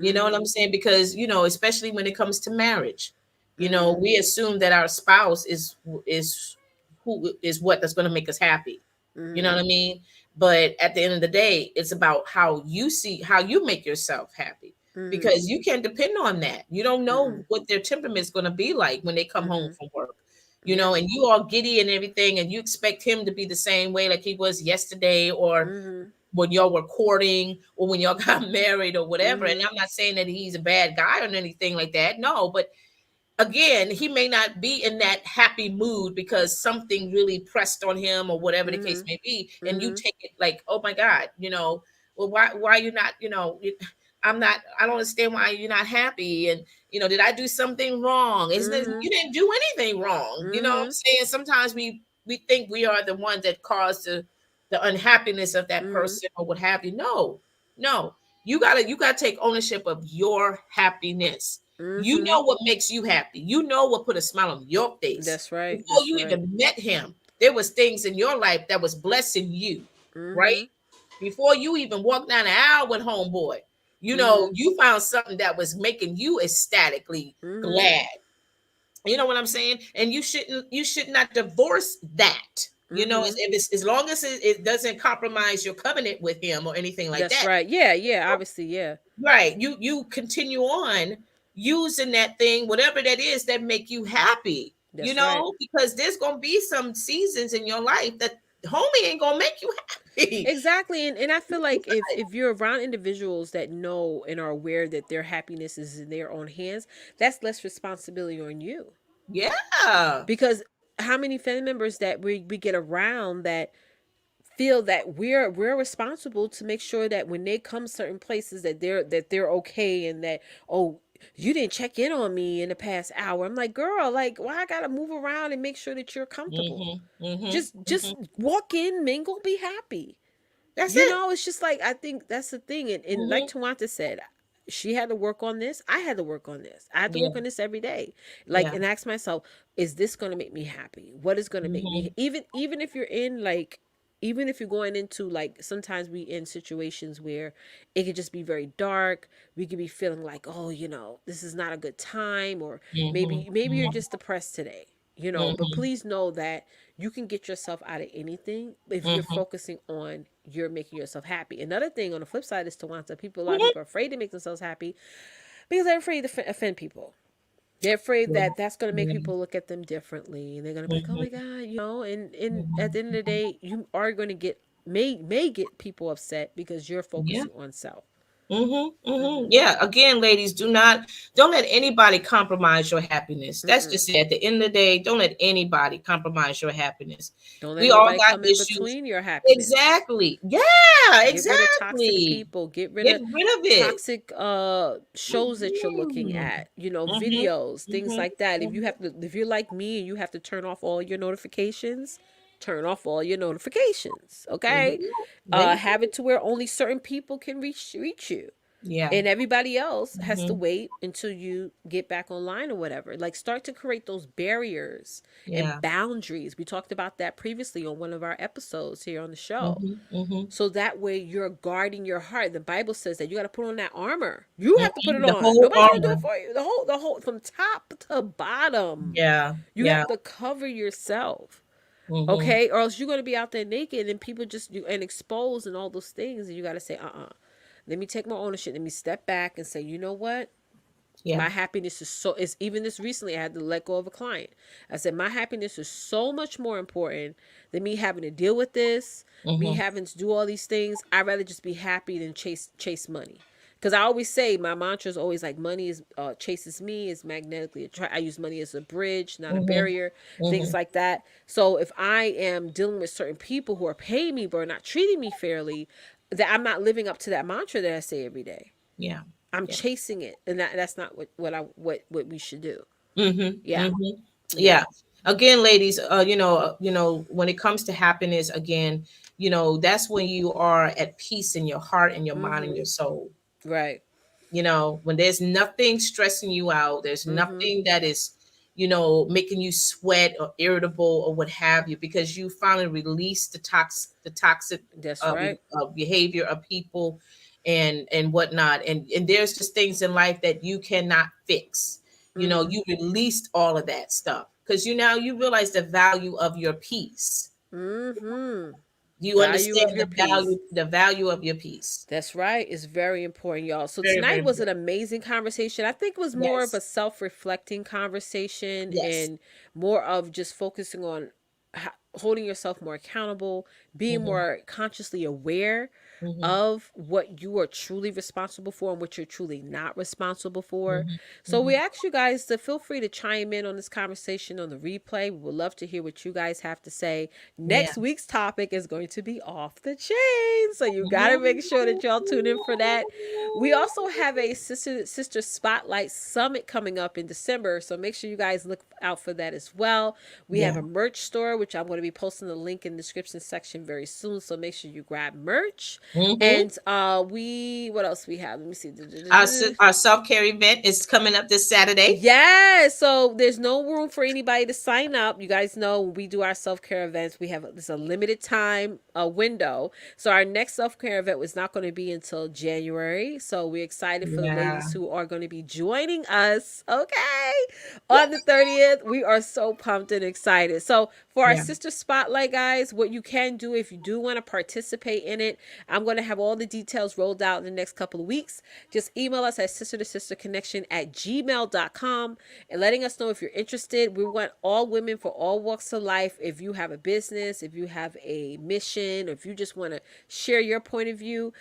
You know what Hmm. I'm saying? Because, especially when it comes to marriage, Hmm. we assume that our spouse is who is what that's going to make us happy. You know Hmm. what I mean? But at the end of the day, it's about how you make yourself happy, Hmm. because you can depend on that. You don't know Hmm. what their temperament is going to be like when they come home Hmm. from work. Yeah. And you all giddy and everything, and you expect him to be the same way like he was yesterday, or Hmm. when y'all were courting, or when y'all got married, or whatever. And Hmm. I'm not saying that he's a bad guy or anything like that. No, but again, he may not be in that happy mood because something really pressed on him, or whatever the case Hmm. may be, and you Hmm. take it like, oh my God, well, why you're not, I don't understand why you're not happy. And did I do something wrong? Isn't it, Hmm. you didn't do anything wrong? You know what I'm Hmm. saying? Sometimes we think we are the ones that caused the unhappiness of that Hmm. person, or what have you. No, no. You gotta take ownership of your happiness. You Hmm. know what makes you happy. You know what put a smile on your face. That's right. Before That's you right. even met him, there was things in your life that was blessing you, Hmm. right? Before you even walked down the aisle with homeboy, Hmm. you found something that was making you ecstatically Hmm. glad. You know what I'm saying? And you should not divorce that. Hmm. If it's, as long as it doesn't compromise your covenant with him or anything like That's that. right. Yeah. Yeah. Obviously. Yeah. Right. You continue on using that thing, whatever that is that make you happy, That's right. because there's gonna be some seasons in your life that homie ain't gonna make you happy. Exactly. And I feel like if you're around individuals that know and are aware that their happiness is in their own hands, that's less responsibility on you. Yeah. Because how many family members that we get around that feel that we're responsible to make sure that when they come certain places that they're okay, and that, oh, you didn't check in on me in the past hour. I'm like, girl, like, why I gotta move around and make sure that you're comfortable? Mm-hmm. Mm-hmm. Just Mm-hmm. walk in, mingle, be happy. That's it. It's just like, I think that's the thing. And like Mm-hmm. Tawanta said, she had to work on this. I had to work on this. I had to Yeah. work on this every day. Like, Yeah. and ask myself, is this going to make me happy? What is going to make me, Mm-hmm. even if you're in like, even if you're going into, like, sometimes we in situations where it could just be very dark. We could be feeling like, oh, this is not a good time, or Mm-hmm. maybe you're just depressed today. But Mm-hmm. please know that you can get yourself out of anything if you're Mm-hmm. focusing on you're making yourself happy. Another thing on the flip side is to want to people. A lot of Mm-hmm. people are afraid to make themselves happy because they're afraid to offend people. They're afraid Yeah. that that's going to make Yeah. people look at them differently, and they're going to be like, "Oh my Mm-hmm. god," And at the end of the Mm-hmm. day, you are going to get may get people upset because you're Yeah. focusing on self. Mm-hmm, mm-hmm. Mm-hmm. Yeah. Again, ladies, don't let anybody compromise your happiness. That's Mm-mm. just it. At the end of the day, don't let anybody compromise your happiness. Don't let We all nobody got come in issues. between your happiness. Exactly. Yeah, Get rid of toxic exactly. people. Get rid Get of rid of it. toxic shows that you're looking Mm-hmm. at, Mm-hmm. videos, things Mm-hmm. like that. Mm-hmm. If you're like me and you have to turn off all your notifications, turn off all your notifications, There you okay? go. There you Have it go. to where only certain people can reach you, Yeah. and everybody else has to Mm-hmm. wait until you get back online or whatever. Like, start to create those barriers and Yeah. boundaries. We talked about that previously on one of our episodes here on the show. Mm-hmm. Mm-hmm. So that way you're guarding your heart. The Bible says that you got to put on that armor. You have to put Mm-hmm. it The on. whole Nobody's going to do armor. it for you. The whole from top to bottom. Yeah. You Yeah. have to cover yourself. Mm-hmm. Okay? Or else you're going to be out there naked and people just you and exposed and all those things, and you got to say, Let me take my ownership. Let me step back and say, "You know what? Yeah. My happiness is so is even this recently I had to let go of a client. I said my happiness is so much more important than me having to deal with this, me Mm-hmm. having to do all these things. I'd rather just be happy than chase money. Because I always say my mantra is always like, money is chases me, is magnetically attract. I use money as a bridge, not a Mm-hmm. barrier, things Mm-hmm. like that. So if I am dealing with certain people who are paying me but are not treating me fairly, that I'm not living up to that mantra that I say every day. Yeah. I'm Yeah. chasing it, and that's not what we should do. Mm-hmm. Yeah, Mm-hmm. Yeah. yeah. again, ladies, when it comes to happiness, again, that's when you are at peace in your heart and your mind and Mm-hmm. your soul. Right. When there's nothing stressing you out, there's Mm-hmm. nothing that is, making you sweat or irritable or what have you, because you finally release the toxic That's right. behavior of people and whatnot. And there's just things in life that you cannot fix. Mm-hmm. You released all of that stuff because you realize the value of your peace. Mm-hmm. You Value understand of your the peace. value of your peace. That's right. It's very important, y'all. So Very, very tonight was an important. amazing conversation. I think it was more of a Yes. self-reflecting conversation Yes. and more of just focusing on holding yourself more accountable, being Hmm. more consciously aware Hmm. of what you are truly responsible for and what you're truly not responsible for. Hmm. So we Hmm. ask you guys to feel free to chime in on this conversation on the replay. We would love to hear what you guys have to say. Yeah. Next week's topic is going to be off the chain. So you got to make sure that y'all tune in for that. We also have a sister spotlight summit coming up in December, so make sure you guys look out for that as well. We have Yeah. a merch store, which I'm going to be posting the link in the description section very soon, so make sure you grab merch. Hmm. And we what else we have? Let me see. Our self care event is coming up this Saturday. Yeah, so there's no room for anybody to sign up. You guys know when we do our self care events, we have this a limited time window. So our next self care event was not going to be until January. So we're excited for the Yeah. ladies who are going to be joining us. Okay, on the 30th, we are so pumped and excited. So for our Yeah. sister spotlight, guys, what you can do if you do want to participate in it, I'm going to have all the details rolled out in the next couple of weeks. Just email us at sister to sister connection at gmail.com and letting us know if you're interested. We want all women for all walks of life. If you have a business, if you have a mission, or if you just want to share your point of view,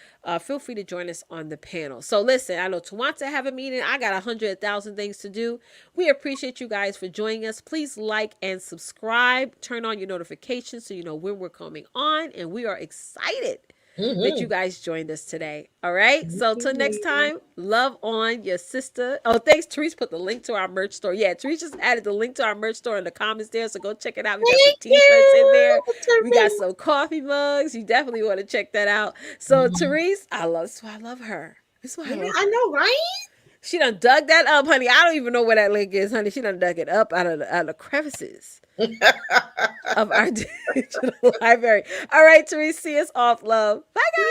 feel free to join us on the panel. So listen, I know Twonta have a meeting. I got 100,000 things to do. We appreciate you guys for joining us. Please like and subscribe. Turn on your notifications so you know when we're coming on. And we are excited that you Hmm. guys joined us today. All right. So till next time, love on your sister. Oh, thanks. Therese put the link to our merch store. Yeah, Therese just added the link to our merch store in the comments there. So go check it out. We got some Thank t-shirts in there. you, We got Teresa. some coffee mugs. You definitely want to check that out. So Mhm. Therese, that's why I love her. That's why I Yeah, love I her. know, right? She done dug that up, honey. I don't even know where that link is, honey. She done dug it up out of the crevices of our digital library. All right, Therese, see us off, love. Bye, guys.